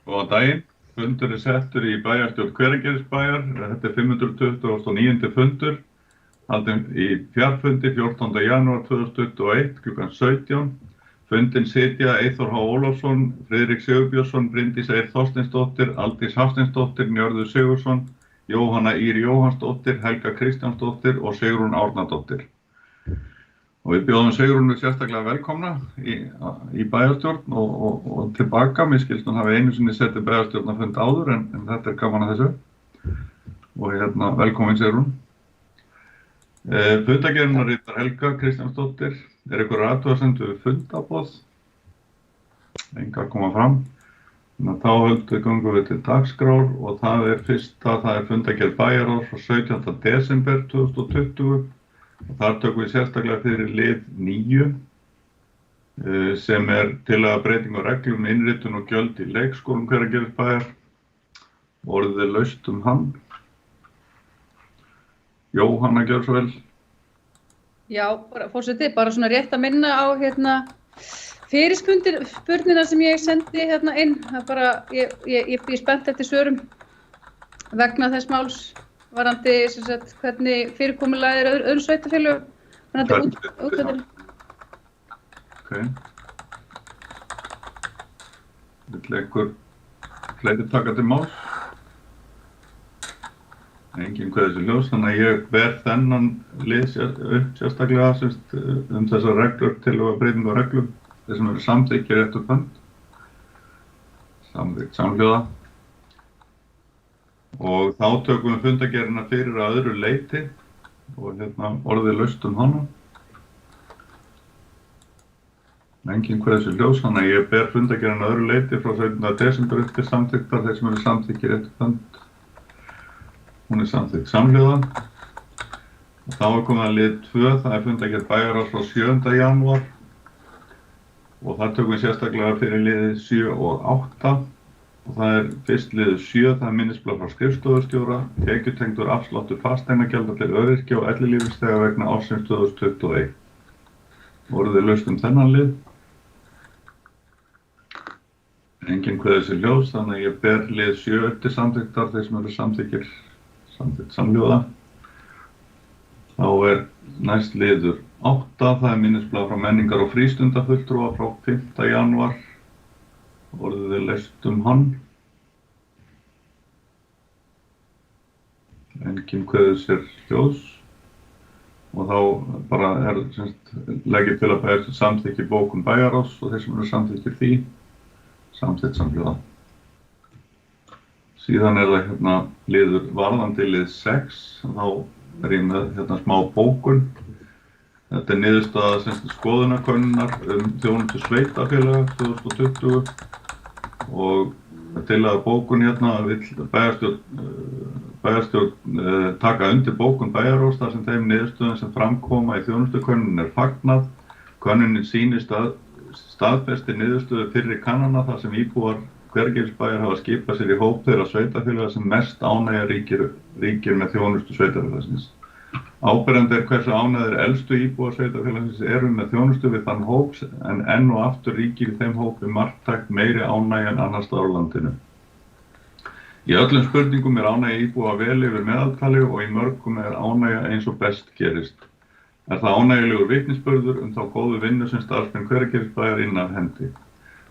Góðan daginn. Fundur settur í bæjarstjórn Hveragerðisbæjar. Þetta 529. fundur. Haldinn í fjarfundi 14. janúar 2021 klukkan 17. Fundinn sitja Eyþór H. Ólafsson, Friðrik Sigurbjörnsson, Bryndís Eir Þorsteinsdóttir, Aldís Hafsteinsdóttir, Njörður Sigurðsson, Jóhanna Ýr Jóhannsdóttir, Helga Kristjánsdóttir og Sigrún Árnadóttir. Og við bjóðum Sigrúnu sérstaklega velkomna í bæjarstjórn og tilbaka. Mér skilst hún hafi einu sinni settið bæjarstjórnarfund áður en þetta gaman að þessu. Og velkomin Sigrún. Fundagerðina ritar Helga Kristjánsdóttir. Einhver athugasemd við fundaboð? Engar koma fram. Þá göngum við til dagskrár og það er fundagerð bæjarráðs frá 17. desember 2020. Og þar tökum við sérstaklega fyrir lið 9 sem tillaga breyting á reglum innritun og gjöld í leikskólum Hveragerðisbæjar. Orðið laust hann. Jóhanna, gjörðu svo vel. Já, forseti, bara svona rétt að minna á fyrirspurnina sem ég sendi inn. Það bara, ég er spennt eftir svörum vegna þess máls. Varandi hvernig fyrirkomulagið öðrum sveitarfélögum. Útfættir. Ok. Vill einhver fleiri taka til máls? Enginn kveður þessu ljós, þannig að ég ber þennan lið upp sérstaklega þessar reglur til að breytingu á reglum. Þeir sem eru samþykkir rétt og hönd. Samþykkt samhljóða. Og þá tökum við fundagerðina fyrir að öðru leyti og orðið laust hana. Enginn kveður þessu ljós, þannig að ég ber fundagerðina að öðru leyti frá 17. desember upp til samþykktar þeir sem eru samþykkir rétt og hönd. Hún er samþykkt samhljóða. Og þá komið að lið 2, það er fundagerð bæjarráðs frá 7. janúar. Og það tökum við sérstaklega fyrir liðið 7 og 8. Og það er fyrst liður 7, það er minnisblað frá skrifstofustjóra, tekjutengdur afsláttur fasteignagjalda til öryrkja og ellilífeyrisþega vegna ársins 2021. Orðið laust þennan lið. Enginn kveður þessu ljós, þannig að ég ber lið 7 upp til samþykktar þeir sem eru samþykkir samhljóða. Þá er næst liður 8, það er minnisblað frá menningar- og frístundafulltrúa frá 5. janúar. Orðið laust hann. Enginn kveður sér ljós. Og þá bara leggið til að bæjarstjórn samþykki bókun bæjarráðs og þeir sem eru samþykkir því, samþykkt samhljóða. Síðan er það liður varðandi lið 6, þá er ég með smá bókun. Þetta er niðurstaða skoðunarkönnunar þjónustu sveitarfélaga 2020 og tillaga bókun vill bæjarstjórn taka undir bókun bæjarráðs þar sem þeim niðurstöðum sem framkoma í þjónustukönnun er fagnað. Könnunin sýnir staðfesti niðurstöðu fyrri kannana þar sem íbúar Hveragerðisbæjar hafa skipað sér í hóp þeirra sveitarfélaga sem mest ánægja ríkir með þjónustu sveitarfélagsins. Áberandi hversu ánægðir elstu íbúar sveitarfélagsins eru með þjónustu við þann hóp en enn og aftur ríkir í þeim hópi marktækt meiri ánægja en annars staðar á landinu. Í öllum spurningum er ánægja íbúa vel yfir meðaltali og í mörgum er ánægja eins og best gerist. Er það ánægjulegur vitnisburður þá góðu vinnu sem starfsmenn Hveragerðisbæjar innan af hendi.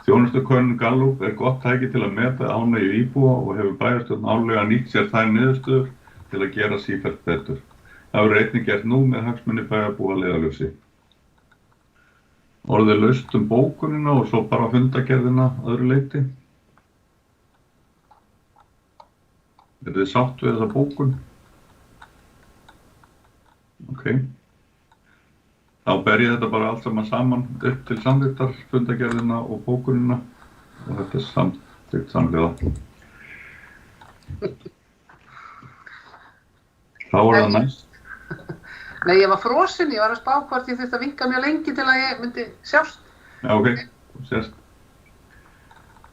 Þjónustukönnun Gallup er gott tæki til að meta ánægju íbúa og hefur bæjarstjórn árlega nýtt sér þær niðurstöður til að gera sífellt betur. Það verður einnig gert nú með hagsmuni bæjarbúa að leiðarljósi. Orðið laust bókunina og svo bara fundagerðina öðru leyti. Þið sátt við þessa bókun? Ok. Þá ber ég þetta bara allt saman upp til samþykktar fundagerðina og bókunina og þetta er samþykkt samhljóða. Þá er það næst. Nei, ég var frosin, ég var að spá hvort ég þurfti að vinka mjög lengi til að ég myndi sjást. Já, ok, sérst.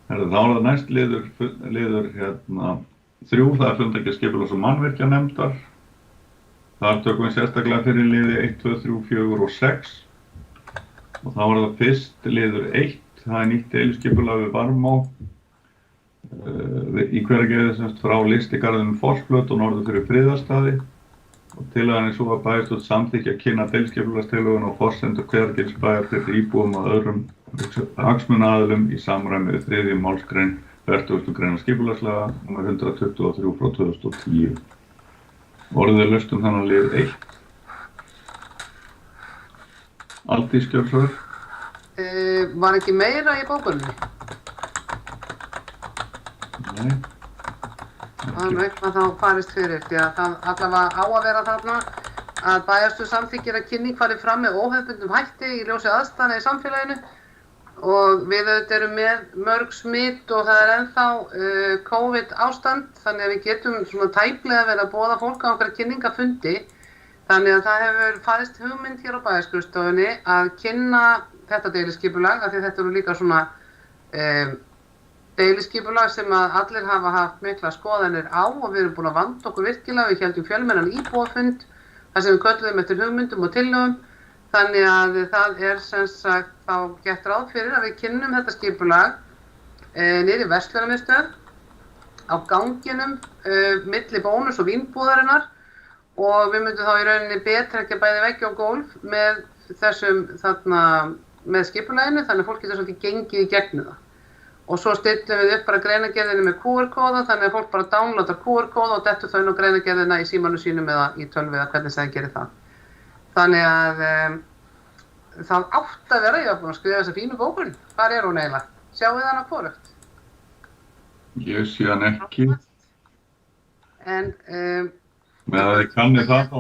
Þá er það næst liður 3, það er fundagerð skipulags- og mannvirkjanefndar. Þar tökum við sérstaklega fyrir liði 1, 2, 3, 4 og 6. Og þá er það fyrst liður 1, það er nýtt deiliskipulag við Varmá. í Hveragerði semst frá Lystigarðinum Fossflöt og norður fyrir Friðarstaði og tillagan svo að bæjarstjórn samþykki að kynna deiliskipulagstillöguna og forsendur Hveragerðisbæjar fyrir íbúum og öðrum hagsmunaaðilum í samræmi við 3. málsgrein 40. greinar skipulagslaga nr. 123/2010. Orðið laust þennan lið 1. Aldís Gjörnsvör. Var ekki meira í bókunni? Nei. Það er eitthvað þá farist fyrir, því að það allavega á að vera þarna að bæjarstjórn samþykkir að kynning fari fram með óhefðbundnum hætti í ljósi aðstæðna í samfélaginu og við auðvitað erum með mörg smitt og það er ennþá COVID ástand, þannig að við getum svona tæplega verið að boða fólk á okkar kynningafundi. Þannig að það hefur farist hugmynd hér á bæjarskrifstofunni að kynna þetta deiliskipulag, af því þetta eru líka svona deiliskipulag sem að allir hafa haft mikla skoðanir á og við erum búin að vanda okkur virkilega. Við héldum fjölmennan íbúafund þar sem við kölluðum eftir hugmyndum og tillögum. Þannig að það er sem sagt þá gert ráð fyrir að við kynnum þetta skipulag niður í verslunarmiðstöð á ganginum milli Bónus og Vínbúðarinnar og við myndum þá í rauninni betrekkja bæði veggi og gólf með þessum með skipulaginu, þannig að fólk getur svolítið gengið í gegnum það. Og svo stillum við upp bara greinargerðinni með QR-kóða, þannig að fólk bara downloadar QR-kóða og dettur þau inn á greinargerðina í símanum sínum eða í tölvu eða hvernig það gerir það. Þannig að það átt að vera, ég var búin að skrifa þessa fínu bókun. Hvar er hún eiginlega? Sjáu þið hana hvorugt? Ég sé hann ekki. En með að þið kannið það þá.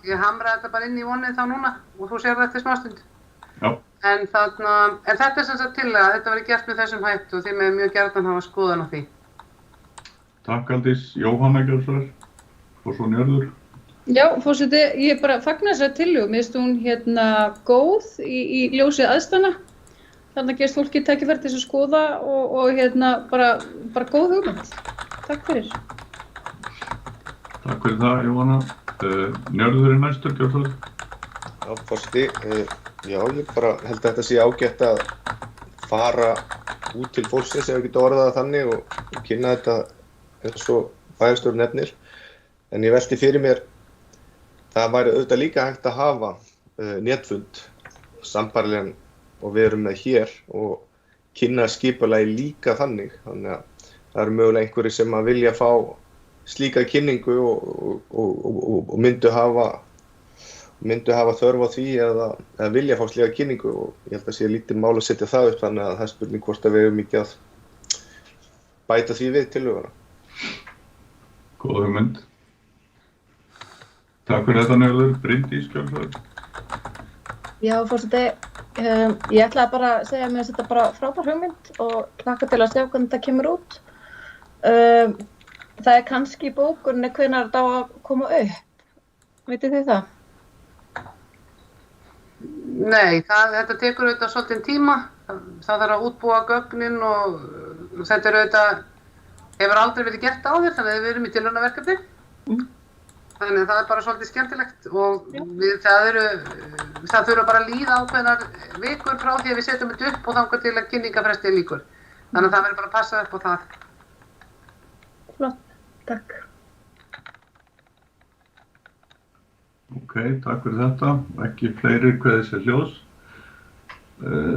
Ég hamraði þetta bara inn í vonið þá núna og þú sér það eftir smástund. Já. En þetta er sem sagt tillaga, þetta verður gert með þessum hætti og þið með mjög gjarnan hafa skoðun á því. Takk Aldís, Jóhanna Gjörnsvör og svo Njörður. Já, forseti, ég bara fagna þessari tillögu, mér finnst hún góð í ljósi aðstæðna. Þannig að gerst fólki tækifæri til að skoða og bara góð hugmynd. Takk fyrir. Takk fyrir það, Jóhanna. Njörður er næstur, Gjörnsvör. Já, forseti, já, ég bara held að þetta sé ágætt að fara út til fólksins ef við getum orðað það þannig og kynna þetta eins og bæjarstjórn nefnir. En ég velti fyrir mér, það væri auðvitað líka hægt að hafa netfund sambærilegan og við erum með hér og kynna skipulagi líka þannig. Þannig að það eru mögulega einhverjir sem að vilja fá slíka kynningu og myndu hafa þörf á því eða vilja fá slíka kynningu og ég held að sé lítið mál að setja það upp þannig að það er spurning hvort að við hefum ekki að bæta því við tillöguna. Góð hugmynd. Takk fyrir þetta Njörður. Bryndís Gjörnsvör. Já, forseti, ég ætlaði bara að segja mér að þetta bara frábær hugmynd og hlakka til að sjá hvernig þetta kemur út. Það er kannski í bókunni hvenær þetta á að koma upp. Vitið þið það? Nei, þetta tekur auðvitað svolítinn tíma. Það þarf að útbúa gögnin og þetta er auðvitað, hefur aldrei verið gert á þér, þannig að við erum í tilraunaverkefni. Þannig að það er bara svolítið skemmtilegt og það þurfa bara að líða ákveðnar vikur frá því að við setjum þetta upp og þangað til að kynningafresti lýkur. Þannig að það verður bara að passa upp á það. Flott, takk. Ok, takk fyrir þetta. Ekki fleiri kveðið sér hljóðs.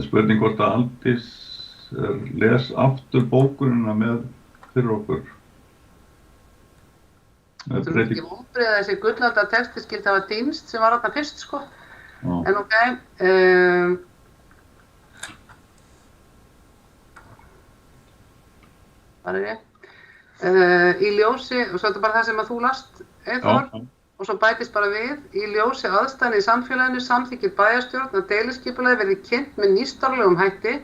Spurning hvort að Aldís les aftur bókunina með fyrir okkur. Þú þurfum ekki vonbrigði að þessi gullanda texti skildi hafa týnst sem var þarna fyrst, sko. Já. En ok. Hvað er ég? Í ljósi, og svo er þetta bara það sem að þú last, Eyþór, og svo bætist bara við, í ljósi aðstæðna í samfélaginu samþykkir bæjarstjórn að deiliskipulagi verði kynnt með nýstárlegum hætti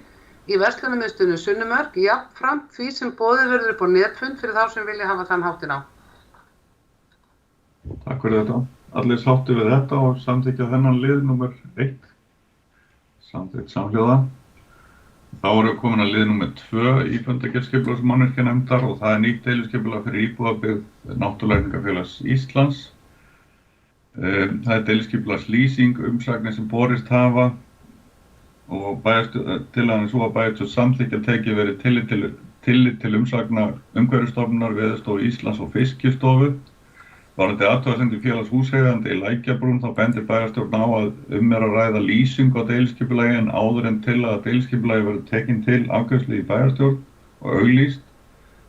í verslunarmiðstöðinni Sunnumörk, jafnframt því sem boðið verður upp á netfund fyrir þá sem vilja hafa þann háttinn á. Takk fyrir þetta. Allir sáttu við þetta og samþykkja þennan lið númer 1. Samþykkt samhljóða. Þá erum við komin að lið númer 2 í fundargerðskipulagsmannvirkjanefndar og það er nýtt deiliskipulag fyrir íbúðabyggð Náttúrulækningafélags Íslands. Það er deiliskipulagslýsing, umsagnir sem borist hafa og tillagan er svo að bæjarstjórn samþykkja tekið verið tillit til umsagna Umhverfisstofnunar, Veðurstofu Íslands og Fiskistofu. Varðandi athugasemdir félags húseiganda í Lækjarbrún þá bendir bæjarstjórn á að að ræða lýsingu á deiliskipulagi en áður en tillaga deiliskipulagi verður tekin til afgreiðslu í bæjarstjórn og auglýst.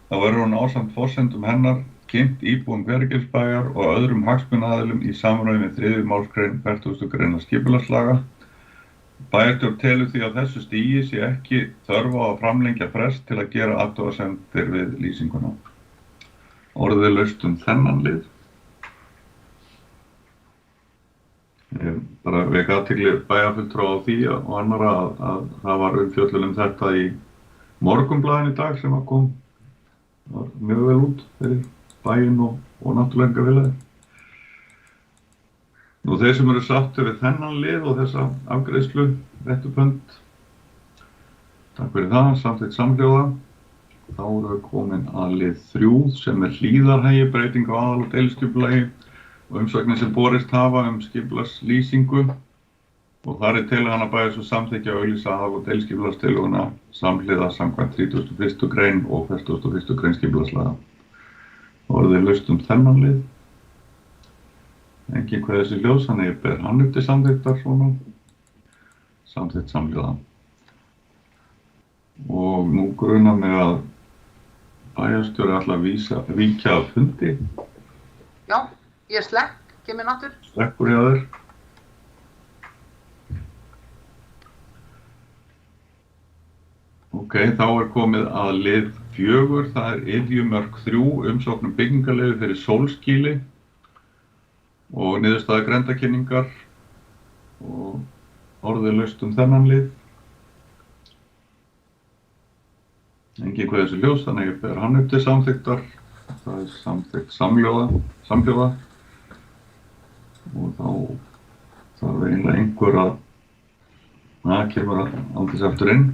Þá verður hún ásamt forsendum hennar kynnt íbúum Hveragerðisbæjar og öðrum hagsmunaaðilum í samræmi við 3. málsgrein 40. greinar skipulagslaga. Bæjarstjórn telur því á þessu stigi sé ekki þörf á að framlengja frest til að gera athugasemdir við lýsinguna. Orðið laust þennan lið. Ég bara vek athygli bæjarfulltrúa á því og annarra að það var umfjöllun þetta í Morgunblaðinu í dag sem var mjög vel út fyrir bæinn og náttúrulega vilaði. Nú þeir sem eru sáttir við þennan lið og þessa afgreiðslu, réttupönd, takk fyrir það, samþykkt samhljóða. Þá erum við komin að lið 3 sem Hlíðarhagi, breyting á aðal- og deiliskipulagi og umsagnir sem borist hafa skipulagslýsingu og þar tillagan að bæjarstjórn samþykkja að auglýsa aðal- og deiliskipulagstillöguna samhliða samkvæmt 31. grein og 41. grein skipulagslaga. Orðið laust þennan lið. Enginn kveður þessi ljós, þannig ég ber hann upp til samþykktar svona. Samþykkt samhljóða. Og nú grunar mig að bæjarstjóri ætla að víkja af fundi. Já, ég slekk, kemur náttúr. Slekkur hjá þér. Ok, þá komið að lið 4, það Iðjumörk 3, umsókn byggingarleyfi fyrir sólskýli og niðurstaða grenndarkynningar og orðið laust þennan lið. Enginn kveður þessi ljós, þannig ég ber hann upp til samþykktar. Það samþykkt samhljóða og þá þarf eiginlega einhver að kemur aldrei aftur inn.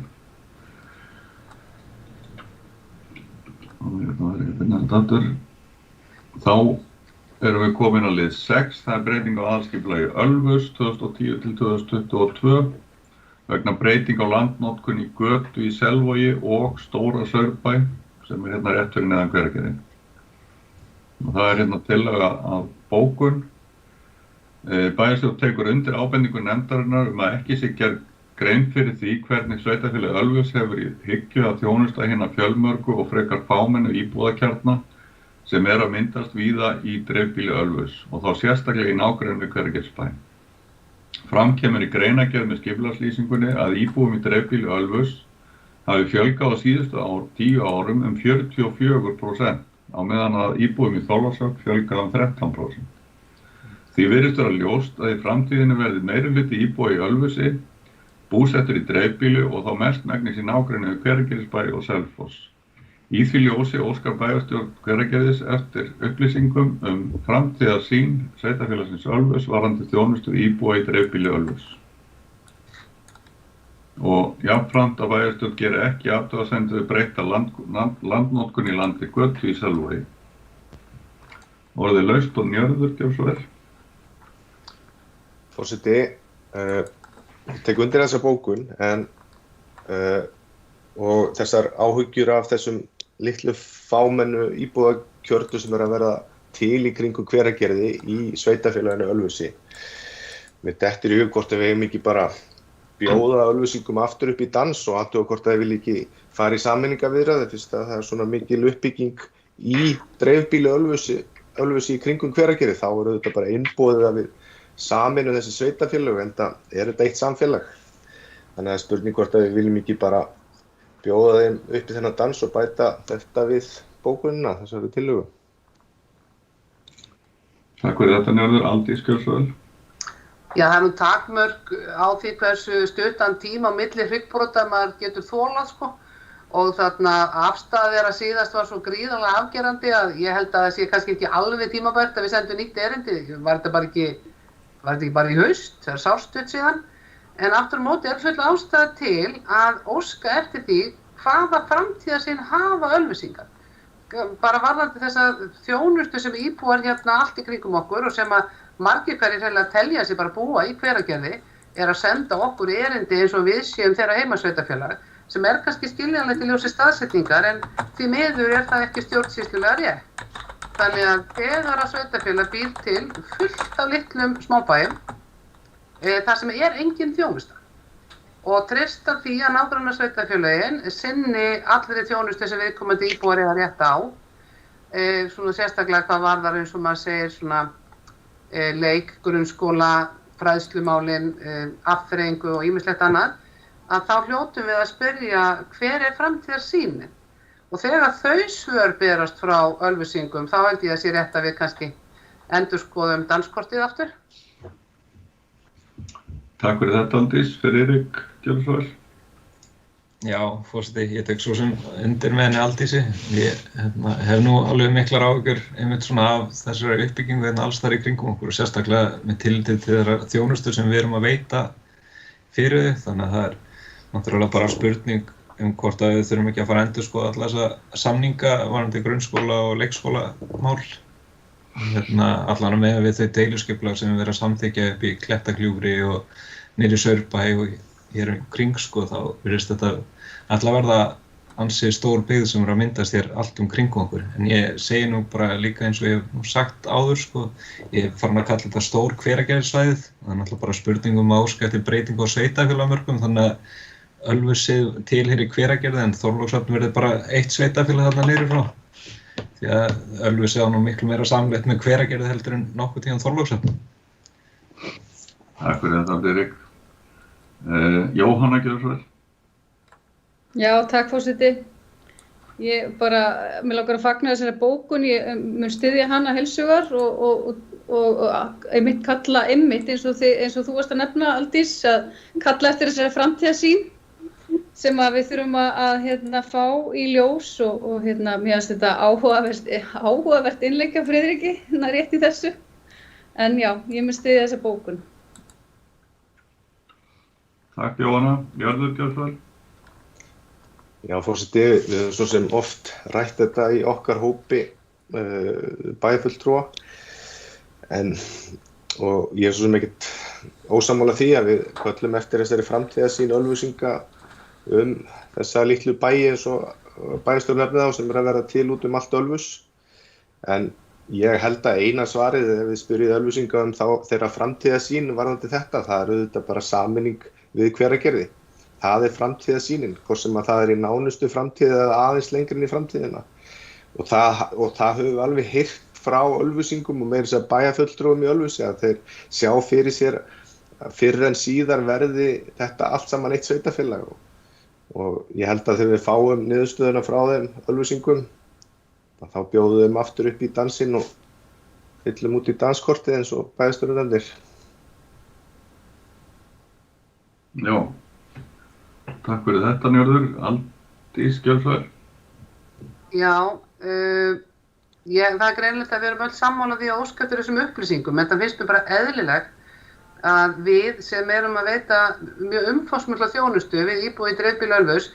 Þá erum við komin að lið 6, það breyting á aðalskipulagi Ölfus 2010 til 2022 vegna breyting á landnotkun í götu í Selvogi og Stóra Saurbæ sem rétt fyrir neðan Hveragerði. Það tillaga af bókun. Bæjarstjórn tekur undir ábendingu nefndarinnar að ekki sé gerð grein fyrir því hvernig sveitarfélagið Ölfus hefur í hyggju að þjónusta hina fjölmörgu og frekar fámennu íbúðakjarna sem að myndast víða í dreifbýli Ölfus og þá sérstaklega í nágrenni við Hveragerðisbæ. Fram kemur í greinargerð með skipulagslýsingunni að íbúum í dreifbýli Ölfus hafi fjölgað á síðustu 10 árum 44% á meðan að íbúum í Þorlákshöfn fjölgað 13%. Því virðist vera ljóst að í framtíðinni verði meirihluti íbúa í Ölfusi búsettur í dreifbýli og þá mestmegnis í nágrenni við Hveragerðisbæ og Selfoss. Í því ljósi óskar bæjarstjórn Hveragerðis eftir upplýsingum framtíðarsýn sveitarfélagsins Ölfus varðandi þjónustu íbúa í dreifbýli Ölfus. Og jafnframt að bæjarstjórn geri ekki athugasemdir við breytta landnotkun í landi götu í Selvogi. Orðið laust og Njörður, gjör svo vel. Forseti, tek undir þessa bókun og þessar áhyggjur af þessum litlu fámennu íbúðakjörnu sem að verða til í kringum Hveragerði í sveitarfélaginu Ölfusi. Mér dettur í hug hvort við eigum ekki bara bjóða Ölfusingum aftur upp í dans og athuga hvort þeir vilja ekki fara í sameiningaviðræður fyrst að það er svona mikil uppbygging í dreifbýli Ölfusi í kringum Hveragerði. Þá er þetta bara innboðið að við sameinu þessi sveitarfélög enda þetta eitt samfélag. Þannig að það er spurning hvort við viljum ekki bara bjóða þeim upp í þennan dans og bæta þetta við bókunina, þessari tillögu. Takk fyrir þetta Njörður, Aldís Kjörsvöld. Já, það er takmörk á því hversu stuttan tíma á milli hryggbrota maður getur þolað og þarna afstæða þeirra síðast var svo gríðarlega afgerandi að ég held að það sé kannski ekki alveg tímabært að við sendum nýtt erindi. Var þetta ekki bara í haust, það er sárstutt síðan, en aftur á móti full ástæða til að óska eftir því hvaða framtíðarsýn hafa Ölfusingar. Bara varðandi þessa þjónustu sem íbúar allt í kringum okkur og sem að margir hverjir hreinlega telja sig bara búa í Hveragerði að senda okkur erindi eins og við séum þeirra heimasveitarfélag. sem kannski skiljanlegt í ljósi staðsetningar en því miður það ekki stjórnsýslulega rétt. Þannig að þegar að sveitarfélag býr til fullt af litlum smábæjum, þar sem engin þjónusta og treysta því að nágrannasveitarfélögin sinni allri þjónustu sem viðkomandi íbúar eiga rétt á, svona sérstaklega hvað varðar eins og maður segir svona leik, grunnskóla, fræðslumálin, afþreyingu og ýmislegt annað, að þá hljótum við að spyrja hver framtíðarsýnin. Og þegar þau svör berast frá Ölfusingum, þá held ég að sé rétt að við kannski endurskoðum danskortið aftur. Takk fyrir þetta, Aldís. Friðrik, gjörðu svo vel. Já, forseti, ég tek svo sem undir með henni Aldísi. Ég hef nú alveg miklar áhyggjur einmitt svona af þessari uppbyggingu alls þar í kringum okkur og sérstaklega með tilliti til þeirra þjónustu sem við erum að veita fyrir þau. Þannig að það náttúrulega bara spurning hvort að við þurfum ekki að fara að endurskoða alla þessa samninga varðandi grunnskóla og leikskólamál. Allan með við þau deiliskipulag sem við verðum að samþykkja upp í Klettakljúfri og niðri Saurbæ og hér kring þá virðist þetta alltaf verða ansi stór byggð sem að myndast hér allt kring okkur. En ég segi nú bara líka eins og ég hef sagt áður ég farin að kalla þetta stór Hveragerðissvæðið. Það náttúrulega bara spurning að óska eftir breytingu á sveitarfélagamörkum þannig að Ölfusið tilheyrir Hveragerði en Þorlákshöfn verður bara eitt sveitarfélag þarna niðri frá. Því að Ölfusið á nú miklu meira samleitt með Hveragerði heldur en nokkuð tíðan Þorlákshöfn. Takk fyrir þetta, Friðrik. Jóhanna, gjörðu svo vel. Já, takk forseti. Ég bara, mig langar að fagna þessari bókun, ég mun styðja hana heilshugar og einmitt kalla einmitt eins og þú varst að nefna, Aldís, að kalla eftir þessari framtíðarsýn sem að við þurfum að fá í ljós og mér finnst þetta áhugavert innleggja Friðriki rétt í þessu. En já, ég mun styðja þessa bókun. Takk Jóhanna. Jörður, gjörðu svo vel. Já, forseti, við höfum svo sem oft rætt þetta í okkar hópi bæjarfulltrúa og ég svo sem ekkert ósammála því að við köllum eftir þessari framtíðarsýn Ölfusinga þessa litlu bæi eins og bæjarstjórinn nefnir þá sem að verða til út allt Ölfus. En ég held að eina svarið ef við spyrjum Ölfusinga þeirra framtíðarsýn varðandi þetta, það auðvitað bara sameining við Hveragerði. Það framtíðarsýnin, hvort sem að það í nánustu framtíð eða aðeins lengri inn í framtíðina. Og það höfum við alveg heyrt frá Ölfusingum og meira þess að bæjarfulltrúum í Ölfusi að þeir sjá fyrir sér fyrr en síðar verði þetta allt saman eitt sveitarfélag. Og ég held að þegar við fáum niðurstöðuna frá þeim Ölfusingum, þá bjóðum við þeim aftur upp í dansinn og fyllum út í danskortið eins og bæjarstjórinn nefnir. Já. Takk fyrir þetta, Njörður. Aldís, gjörðu svo vel. Já, það greinilegt að við erum öll sammála því að óska eftir þessum upplýsingum, en það finnst mér bara eðlilegt að við sem erum að veita mjög umfangsmikla þjónustu við íbúa í dreifbýli Ölfus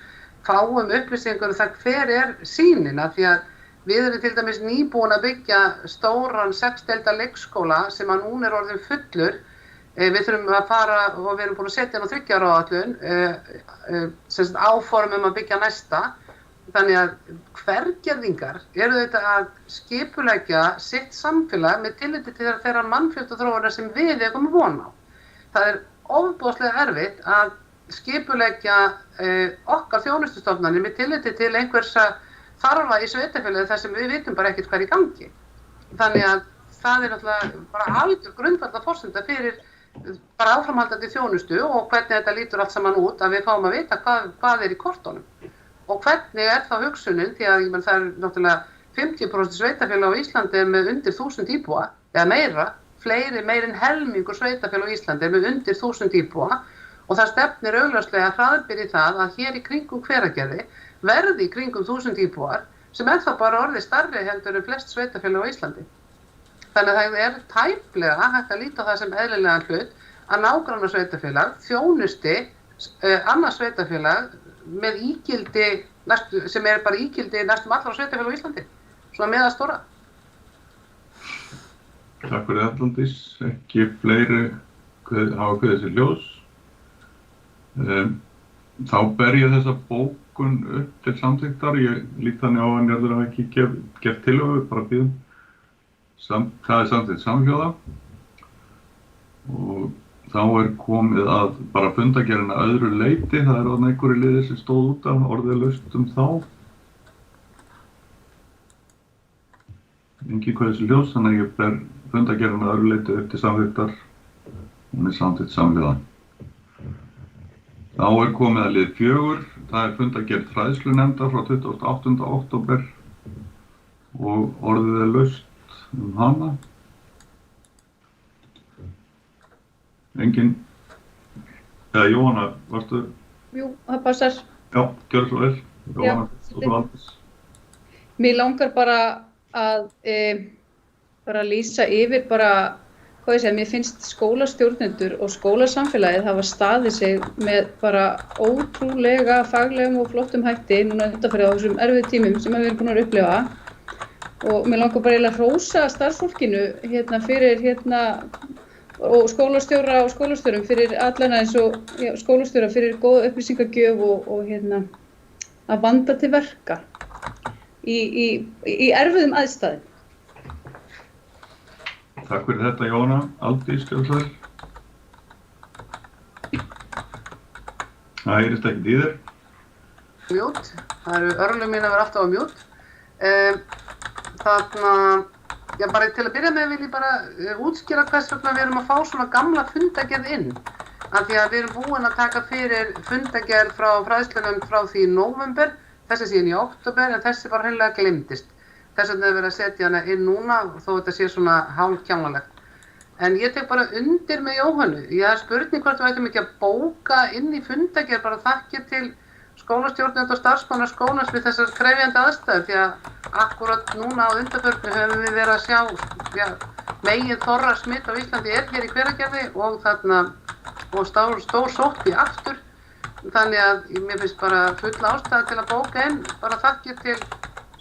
fáum upplýsingar það hver sýnin, af því að við erum til dæmis nýbúin að byggja stóran 6 deilda leikskóla sem að núna orðinn fullur. Við þurfum að fara og við erum búin að setja inn á 3 ára áætlun, áformum að byggja næsta. Þannig að Hveragerðingar eru þetta að skipuleggja sitt samfélag með tilliti til þeirra mannfjöldaþróunar sem við eigum von á. Það ofboðslega erfitt að skipuleggja okkar þjónustustofnanir með tilliti til einhversa þarfa í sveitarfélagi þar sem við vitum bara ekkert hvað er í gangi. Þannig að það náttúrulega bara algjör grundvallarforsenda fyrir bara áframhaldandi þjónustu og hvernig þetta lítur allt saman út að við fáum að vita hvað í kortunum. Og hvernig þá hugsunin, því að það náttúrulega 50% sveitarfélag á Íslandi með undir 1000 íbúa, eða meira en helmingur sveitarfélag á Íslandi með undir 1000 íbúa og það stefnir augljóslega hraðbyr í það að hér í kringum Hveragerði verði í kringum 1000 íbúar sem þá bara orðið stærri heldur en flest sveitarfélag á Íslandi. Þannig að það tæplega hægt að líta á það sem eðlilegan hlut að nágrannasveitarfélag þjónusti annað sveitarfélag með ígildi sem bara ígildi næstum allra sveitarfélag á Íslandi, svona meðalstóra. Takk fyrir þetta, Aldís. Ekki fleiri hafa kveðið sér ljós. þá ber ég þessa bókun upp til samþykktar. Ég lít þannig á að Njörður hafi ekki gert tillögu, bara bíðum. Það samþykkt samhljóða og þá komið að bara fundargerðina öðru leyti. Það þarna einhverju liðir sem stóð út af orðið laust þá. Engi kveðs ljós, þannig að ég ber fundargerðina öðru leyti upp til samþykktar. Hún samþykkt samhljóða. Þá komið að lið 4, það fundargerð fræðslunefndar frá 28. október og orðið laust hana. Engin, eða Jóhanna, varstu? Jú, það passar. Já, gjörðu svo vel. Jóhanna, þú Aldís. Mér langar bara að bara lýsa yfir bara, hvað ég segja, mér finnst skólastjórnendur og skólasamfélagið hafa staðið sig með bara ótrúlega faglegum og flottum hætti núna undanfarið á þessum erfiðu tímum sem við erum búin að upplifa. Og mér langar bara eiginlega að hrósa starfsfólkinu fyrir og skólastjóra og skólastjórum fyrir allan eins og skólastjóra fyrir góða upplýsingagjöf og að vanda til verka í erfiðum aðstæðum. Takk fyrir þetta, Jóhanna. Aldís, skjálfsvæður. Það heyrist ekkert í þér. Mjút. Það eru örlög mín að vera alltaf á mjút. Þarna, já, bara til að byrja með vil ég bara útskýra hvers vegna við erum að fá svona gamla fundargerð inn. Af því að við erum búin að taka fyrir fundargerð frá fræðslunefnd frá því í nóvember, þessi síðan í október, en þessi bara hreinlega gleymdist. Þess vegna er verið að setja hana inn núna þó þetta sé svona hálfkjánalegt. En ég tek bara undir með Jóhannu. Ég hef spurning hvort við ættum ekki að bóka inn í fundargerð bara þakkir til skólastjórnenda og starfsmanna skólans við þessar krefjandi aðstæður því að akkurat núna á undanförnu höfum við verið að sjá megin þorra smitt á Íslandi hér í Hveragerði og stór sótt í aftur. Þannig að mér finnst bara full ástæða til að bóka inn bara þakkir til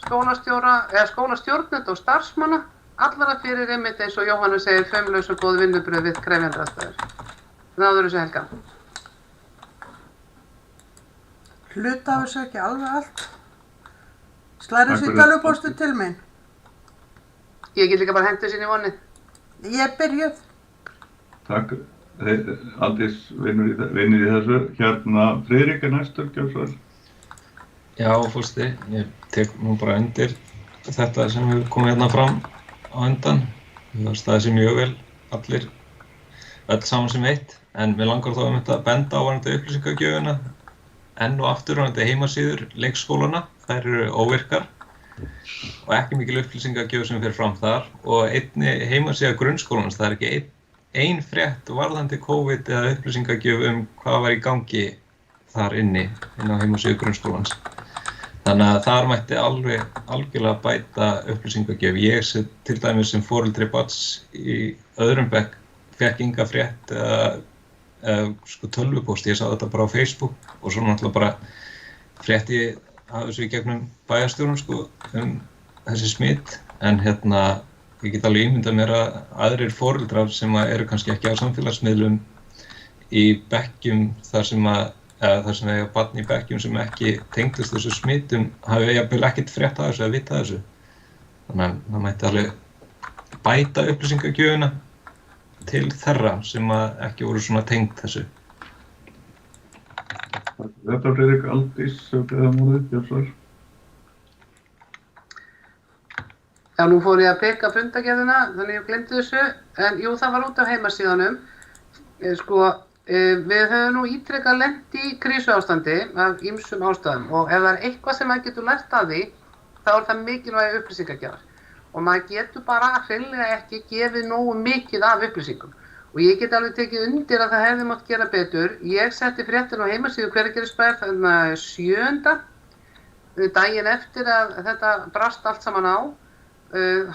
skólastjórnenda og starfsmanna allara fyrir einmitt eins og Jóhanna segir faumlaus og góð vinnubrögð við krefjandi aðstæður. Náður þessu Helga. Hluta af þessu ekki alveg allt. Slæru sér tölvupóstu til mín. Ég get líka bara hendur sín í vonni. Ég byrjuð. Takk. Aldís vinnur í þessu. Friðrik næstur, gjörðu. Já, fórsti, ég tek nú bara undir þetta sem við komum fram á undan. Það staðið sér mjög vel, öll saman sem eitt, en mér langar þó að benda á varðandi upplýsingagjöfina enn og aftur varðandi heimasíður leikskólana. Þær eru óvirkar og ekki mikil upplýsingagjöf sem fer fram þar og einni heimasíða grunnskólans, það er ekki ein frétt varðandi COVID eða upplýsingagjöf hvað var í gangi þar inn á heimasíðu grunnskólans. Þannig að þar mætti algjörlega bæta upplýsingagjöf. Ég til dæmis sem foreldri barns í öðrum bekk fékk enga frétt eða tölvupóst. Ég sá þetta bara á Facebook og svo náttúrulega bara frétti af þessu í gegnum bæjarstjórnum þessi smitt. En ég get alveg ímyndað mér að aðrir foreldrar sem eru kannski ekki á samfélagsmiðlum í bekkjum þar sem eiga barn í bekkjum sem ekki tengdust þessu smittum hafi jafnvel ekkert frétt af þessu eða vita þessu. Þannig að það mætti alveg bæta upplýsingagjöfina til þeirra sem ekki voru svona tengd þessu. Þetta Friðrik. Aldís, beðamóðið, Björnsvar. Já, nú fór ég að pikka fundargerðina, þannig ég glemdi þessu, en jú, það var út af heimasíðanum. Við höfum nú ítrekað lent í krísuástandi af ýmsum ástæðum og ef það er eitthvað sem maður getur lært af því, þá er það mikilvæg upplýsingagjafar. Og maður getur bara hreinlega ekki gefið nógu mikið af upplýsingum. Og ég get alveg tekið undir að það hefði mátt gera betur. Ég setti fréttin á heimasíðu Hveragerðisbæjar þannig 7. daginn eftir að þetta brast allt saman á.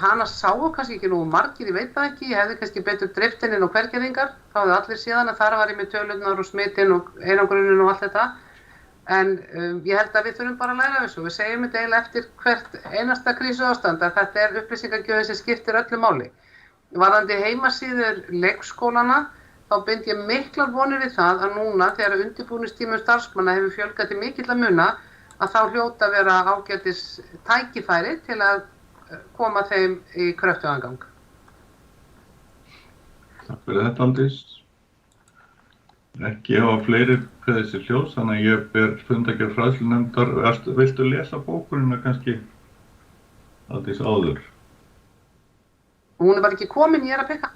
Hana sáu kannski ekki nógu margir, ég veit það ekki, ég hefði kannski betur drift inn á Hveragerðingar, þá hefði allir síðan að þar var ég með tölurnar og smittin og einangrunin og allt þetta. En ég held að við þurfum bara að læra af þessu. Við segjum þetta eiginlega eftir hvert einasta krísuástand að þetta er upplýsingagjöfin sem skiptir öllu máli. Varðandi heimasíður leikskólana, þá bind ég miklar vonir við það að núna þegar undirbúningstímum starfsmanna hefur fjölgað til mikilla muna að þá hljóta að vera ágætis tækifæri til að koma þeim í kröftugan gang. Takk fyrir þetta, Aldís. Ekki hafa fleiri kveðið sér hljós, þannig að ég ber fundargerð fræðslunefndar. Viltu lesa bókunina kannski, Aldís, áður? Hún bara ekki komin, ég að pikka.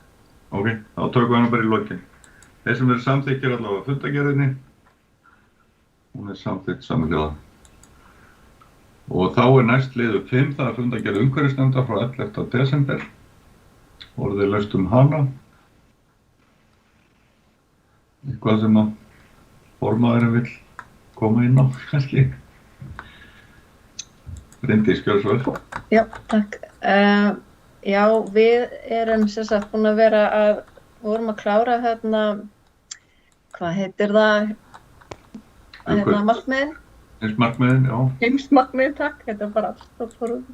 Ok, þá tökum við hana bara í lokin. Þeir sem verið samþykkir allavega fundargerðinni, hún samþykkt samhljóða. Og þá næst liður 5, það fundargerð umhverfisnefndar frá 11. desember. Orðið laust hana. Eitthvað sem að formaðurinn vill koma inn á, kannski. Bryndís, gjörðu svo vel. Já, takk. Já, við erum sem sagt búin að vera vorum að klára hvað heitir það, markmiðin? Heimsmarkmiðin, já. Heimsmarkmiðin, takk, þetta er bara allt fórum.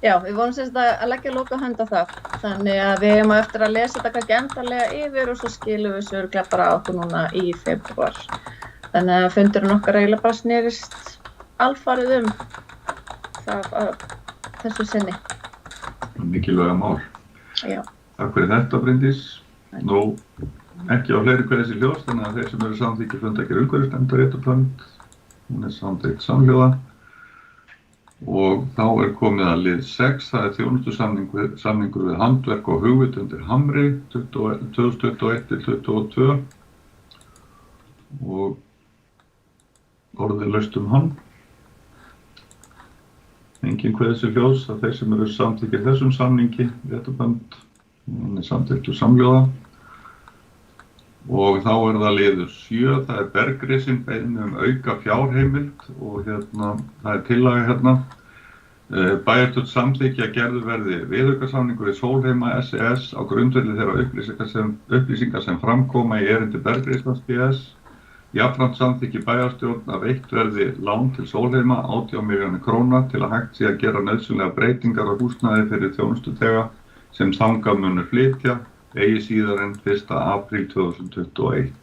Já, við vorum sem sagt að leggja lokahönd á það, þannig að við hefum eftir að lesa þetta kannski endanlega yfir og svo skilum við svo örugglega bara á okkur núna í febrúar. Þannig að fundurinn okkar eiginlega bara snerist alfarið það þessu sinni. Mikilvæga mál. Já. Takk fyrir þetta, Bryndís. Nú, ekki á fleiri kveðið sér hljós, þannig að þeir sem eru samþykkir fundargerð umhverfisnefndar réttarfund, hún samþykkt samhljóða. Og þá komið að lið 6, það þjónustusamningur við handverk og hugvit undir Hamri 2021-2022 og orðið laust hann. Engin kveðið sér hljós að þeir sem eru samþykkir þessum samningi, réttarband, hún samþykktur samhljóða. Og þá það liður 7, það bergrisinn beiðni auka fjárheimild og það tillaga bæjarstjórn samþykki að gerður verði viðaukasamningur við Sólheima SES á grundvelli þeirra upplýsingar sem framkoma í erindi Bergrislands BS. Jafnframt samþykki bæjarstjórn að veitt verði lán til Sólheima 18 milljónir króna til að hægt sé að gera nauðsynlega breytingar á húsnæði fyrir þjónustuþega sem þangað munu flytja eigi síðar en 1. apríl 2021.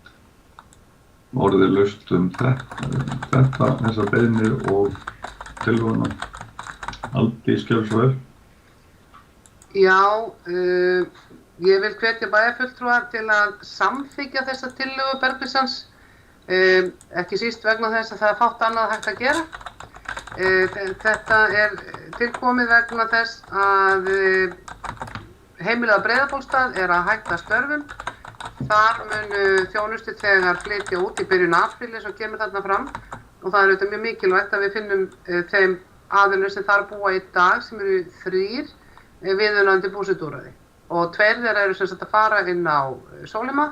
Orðið laust þessa beiðni og tillöguna. Aldís, gjörðu svo vel. Já, ég vil hvetja bæjarfulltrúar til að samþykkja þessa tillögu Bergrislands, ekki síst vegna þess að það fátt annað hægt að gera. Þetta tilkomið vegna þess að heimilið á Breiðabólstað að hætta störfum. Þar munu þjónustuþegar flytja út í byrjun apríl eins og kemur þarna fram og það auðvitað mjög mikilvægt að við finnum þeim aðilum sem þar búa í dag sem eru 3 viðunandi búsetuúrræði. Og 2 þeirra eru sem sagt að fara inn á Sólheima,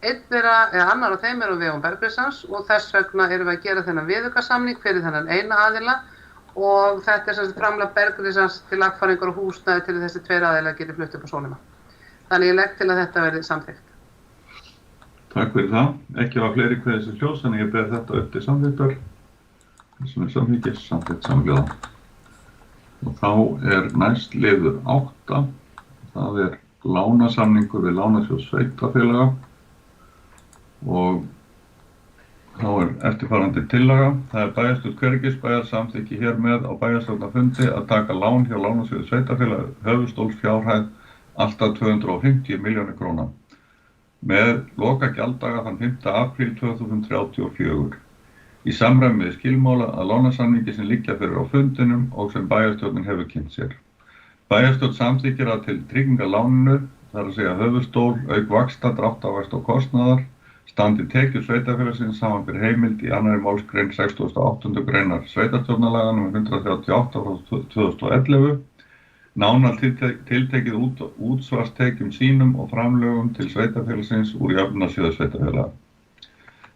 annar af þeim á vegum Bergrislands og þess vegna erum við að gera þennan viðaukasamning fyrir þennan eina aðila og þetta sem sagt framlag Bergrislands til lagfæringar og húsnæði til þessi 2 aðilar geti flutt upp á Sólheima. Þannig ég legg til að þetta verði samþykkt. Takk fyrir það. Ekki hafa fleiri kveðið sér hljós, þannig ég ber þetta upp til samþykktar. Sem samþykkis, samþykkt samhljóða. Og þá næst liður 8, það lánasamningur við Lánasjóð sveitarfélaga og þá eftirfarandi tillaga. Það bæjarstjórn Hvergisbæjar samþykki hér með á bæjarstjórnarfundi að taka lán hjá Lánasjóð sveitarfélaga höfuðstólsfjárhæð allt að 250 milljónir króna með lokagjalddaga þann 5. apríl 2034. Í samræmi við skilmála að lánasamningi sem liggja fyrir á fundinum og sem bæjarstjórnin hefur kynnt sér. Bæjarstjórn samþykkir að til tryggingar láninu, þar að segja höfuðstól, auk vaxta, dráttarvaxta og kostnaðar, standi tekjur sveitarfélagsins samanber heimild í 2. málsgrein 68. greinar sveitarstjórnarlaga nr. 138 frá 2011, nánar tiltekið útsvarstekjum sínum og framlögum til sveitarfélagsins úr jöfnunarsjóði sveitarfélaga.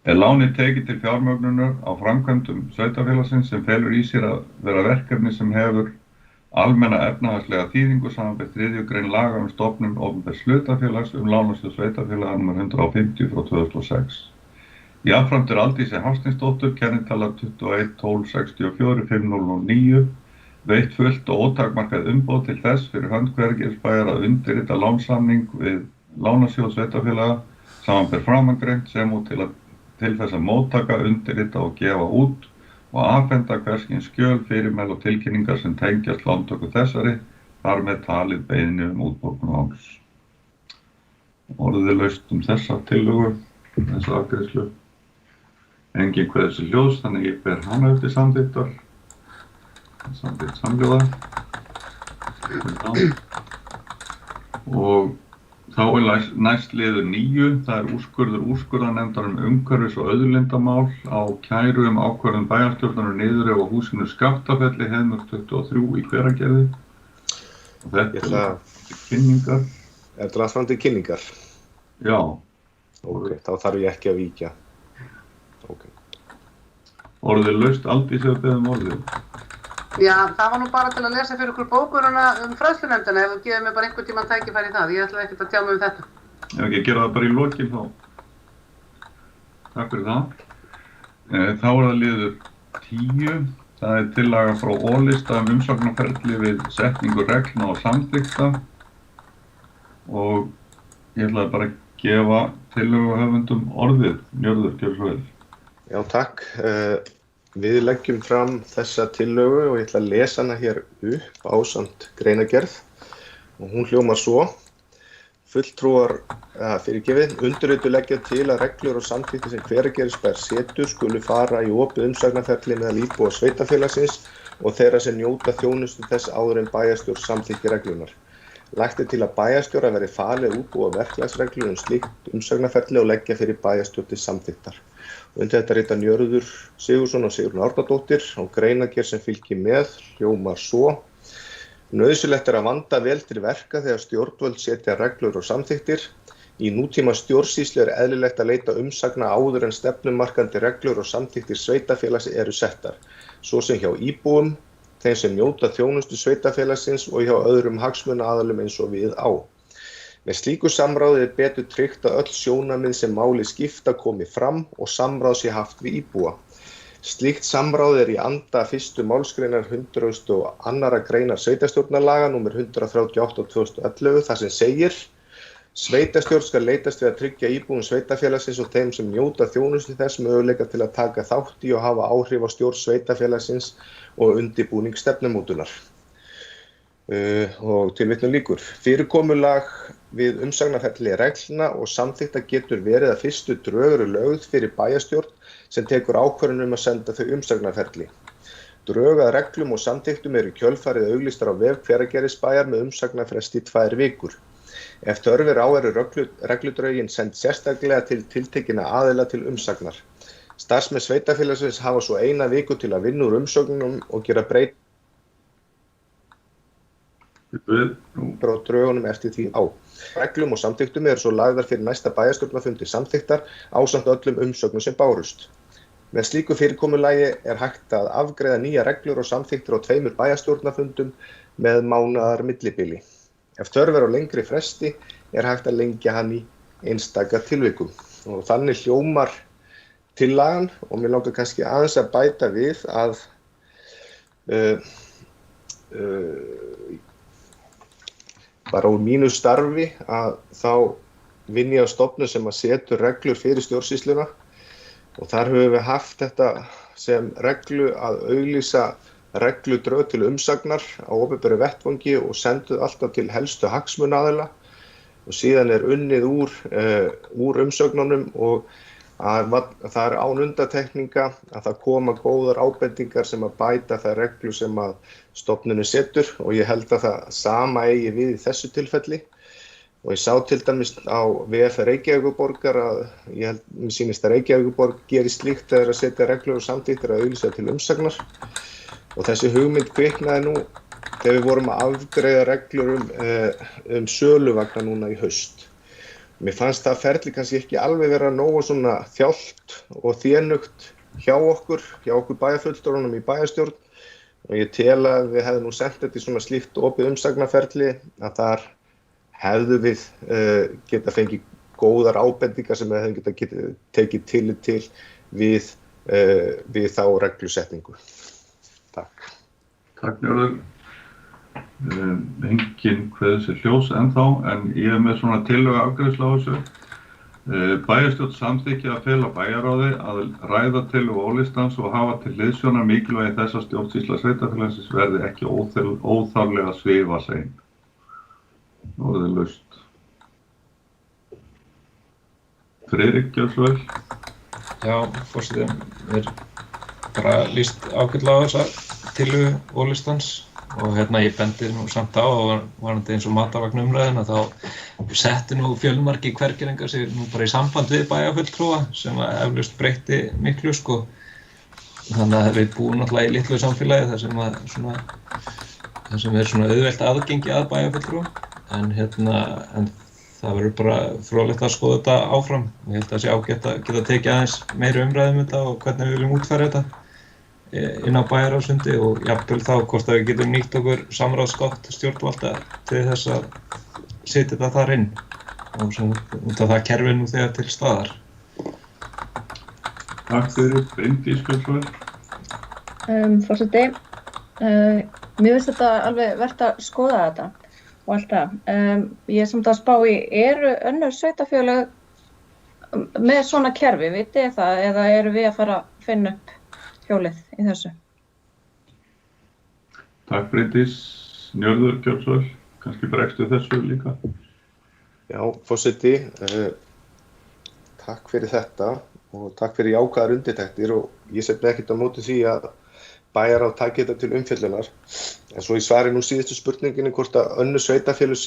Lánið tekið til fjármögnunar á framkvæmdum sveitarfélagsins sem felur í sér að vera verkefni sem hefur almenna efnahagslega þýðingu samanber 3. grein laga stofnun opinbers hlutafélags Lánasjóð sveitarfélaga nr. 150 frá 2006. Jafnframt Aldísi Hafsteinsdóttur, kennitala 21-12-64-5009, veitt fullt og ótakmarkað umboð til þess fyrir hönd Hvergisbæjar að undirrita lánssamning við Lánasjóð sveitarfélaga samanber framangreint sem og til þess að móttaka, undirrita og gefa út og afhenda hvers kyns skjöl, fyrirmæli og tilkynningar sem tengjast lántöku þessari, þar með talið beiðni útborgun láns. Orðið laust þessa tillögu, þessa afgreiðslu. Engin kveður sér hljóðs, þannig ég ber hana upp til samþykktar. Samþykkt samhljóða. Og þá næst liður 9, það úrskurður úrskurðarnefndar umhverfis- og auðlindamál á kæru ákvörðun bæjarstjórnar niðurrif á húsinu Skaftafelli, Heiðmörk 23 í Hveragerði. Og þetta kynningar. Er þetta allt fram til kynningar? Já. Ok, þá þarf ég ekki að víkja. Ok. Orðið laust, Aldís hefur beðið orðið. Já, það var nú bara til að lesa fyrir ykkur bókurina fræðslunefndina ef þú gefur mér bara einhvern tímann tækifæri í það. Ég ætla ekkert að tjá mig þetta. Ef ekki að gera það bara í lokin þá. Takk fyrir það. Þá það liður 10. Það tillaga frá O-lista umsóknarferli við setningu reglna og samþykkta. Og ég ætla bara að gefa tillöguhöfundum orðið. Njörður, gjörðu svo vel. Já, takk. Við leggjum fram þessa tillögu og ég ætla að lesa hana hér upp ásamt greinargerð og hún hljómar svo. Fulltrúar, undirrituð leggja til að reglur og samþykki sem Hveragerðisbær setur skulu fara í opið umsagnarferli meðal íbúa sveitarfélagsins og þeirra sem njóta þjónustu þess áður en bæjarstjórn samþykki reglunar. Lagt til að bæjarstjóra verði falið útbúa verklagsreglur slíkt umsagnarferli og leggja fyrir bæjarstjórn til samþykktar. Undir þetta rita Njörður Sigurðsson og Sigrún Árnadóttir og greinargerð sem fylgir með hljómar svo. Nauðsynlegt að vanda vel til verka þegar stjórnvöld setja reglur og samþykktir. Í nútíma stjórnsýslu eðlilegt að leita umsagna áður en stefnumarkandi reglur og samþykktir sveitarfélags eru settar, svo sem hjá íbúum, þeim sem njóta þjónustu sveitarfélagsins og hjá öðrum hagsmunaaðilum eins og við á. Með slíku samráði betur tryggt að öll sjónarmið sem máli skipta komi fram og samráð sé haft við íbúa. Slíkt samráð í anda 1. málsgreinar 102. greinar sveitarstjórnarlaga nr. 138/2011 þar sem segir: Sveitarstjórn skal leitast við að tryggja íbúum sveitarfélagsins og þeim sem njóta þjónustu þess möguleika til að taka þátt í og hafa áhrif á stjórn sveitarfélagsins og undirbúning stefnumótunar. Og tilvitnun lýkur. Fyrirkomulag við umsagnarferli reglna og samþykkta getur verið að fyrstu drög eru lögð fyrir bæjarstjórn sem tekur ákvörðun að senda þau umsagnarferli. Drög að reglum og samþykktum eru í kjölfarið auglýstar á vef Hveragerðisbæjar með umsagnarfresti í 2 vikur. Ef þörf á eru regludrögin send sérstaklega til tiltekinna aðila til umsagnar. Starfsmenn sveitarfélagsins hafa svo 1 viku til að vinna úr umsögnunum og gera breytingar á drögunum eftir því á. Reglum og samþykktum eru svo lagðar fyrir næsta bæjarstjórnarfundi samþykktar ásamt öllum umsögnum sem bárust. Með slíku fyrirkomulagi er hægt að afgreiða nýja reglur og samþykktir á 2 bæjarstjórnarfundum með mánaðar millibili. Ef þörf á lengri fresti er hægt að lengja hann í einstaka tilvikum. Og þannig hljómar tillagan og mér langar kannski aðeins að bæta við að bara úr mínu starfi að þá vinn ég á stofnun sem að setur reglur fyrir stjórnsýsluna og þar höfum við haft þetta sem reglu að auglýsa regludrög til umsagnar á opinberu vettvangi og senduð alltaf til helstu hagsmunaaðila og síðan er unnið úr umsögnunum og það er án undantekninga að það koma góðar ábendingar sem að bæta þær reglur sem að stofnunin setur og ég held að það sama eigi við í þessu tilfelli og ég sá til dæmis á VF Reykjavíkurborgar að mér sýnist að Reykjavíkurborg gerir slíkt þegar að setja reglur og samþykktir að auglýsa til umsagnar og þessi hugmynd kviknaði nú þegar við vorum að afgreiða reglur söluvagna núna í haust. Mér fannst það ferli kannski ekki alveg vera nógu svona þjált og þénugt hjá okkur bæjarfulltrúnum í bæjarstjórn og ég tel að við hefðum nú sent þetta í svona slíkt opið umsagnarferli að þar hefðu við geta fengið góðar ábendingar sem við hefðum geta tekið tillit til við þá reglusetningu. Takk. Takk Njörður. Enginn kveður sér hljóðs ennþá, en ég með svona tillögu afgreiðslu á þessu. Bæjarstjórn samþykki að fela bæjarráði að ræða tillögu ólistans og hafa til hliðsjónar mikilvægi þess að stjórnsýsla sveitarfélagsins verði ekki óþarflega svifasein. Orðið laust. Friðrik, gjörðu svo vel. Já, forseti, mér bara líst ágætlega á þessa tillögu ólistans og ég bendi nú samt á og varandi eins og matarvagnumræðin að þá setti nú fjölmargir Hvergerðingar sig nú bara í samband við bæjarfulltrúa sem að eflaust breytti miklu sko. Þannig að við búum náttúrulega í litlu samfélagi þar sem svona auðvelt aðgengi að bæjarfulltrúa en það verður bara fróðlegt að skoða þetta áfram. Ég held að það sé ágætt að geta tekið aðeins meiri umræðu þetta og hvernig við viljum útfæra þetta inn á bæjarráðsfundi og jafnvel þá hvort að við getum nýtt okkur samráðsgátt stjórnvalda til þess að setja þetta þar inn og út af það kerfi nú þegar til staðar. Takk fyrir, Bryndís Björnsson. Forseti, mér finnst þetta alveg vert að skoða þetta og allt það. Ég er samt að spá í, eru önnur sveitarfélög með svona kerfi, vitið þið það, eða eru við að fara að finna upp hjólið í þessu? Takk Bryndís, Njörður Gjörðsvöld, kannski bregstu þessu líka. Já, forseti, takk fyrir þetta og takk fyrir jákvæðar undirtektir og ég set ekkert á móti því að bæjarráð taki þetta til umfjöllunar. En svo í svari nú síðustu spurninginni hvort að önnur sveitarfélög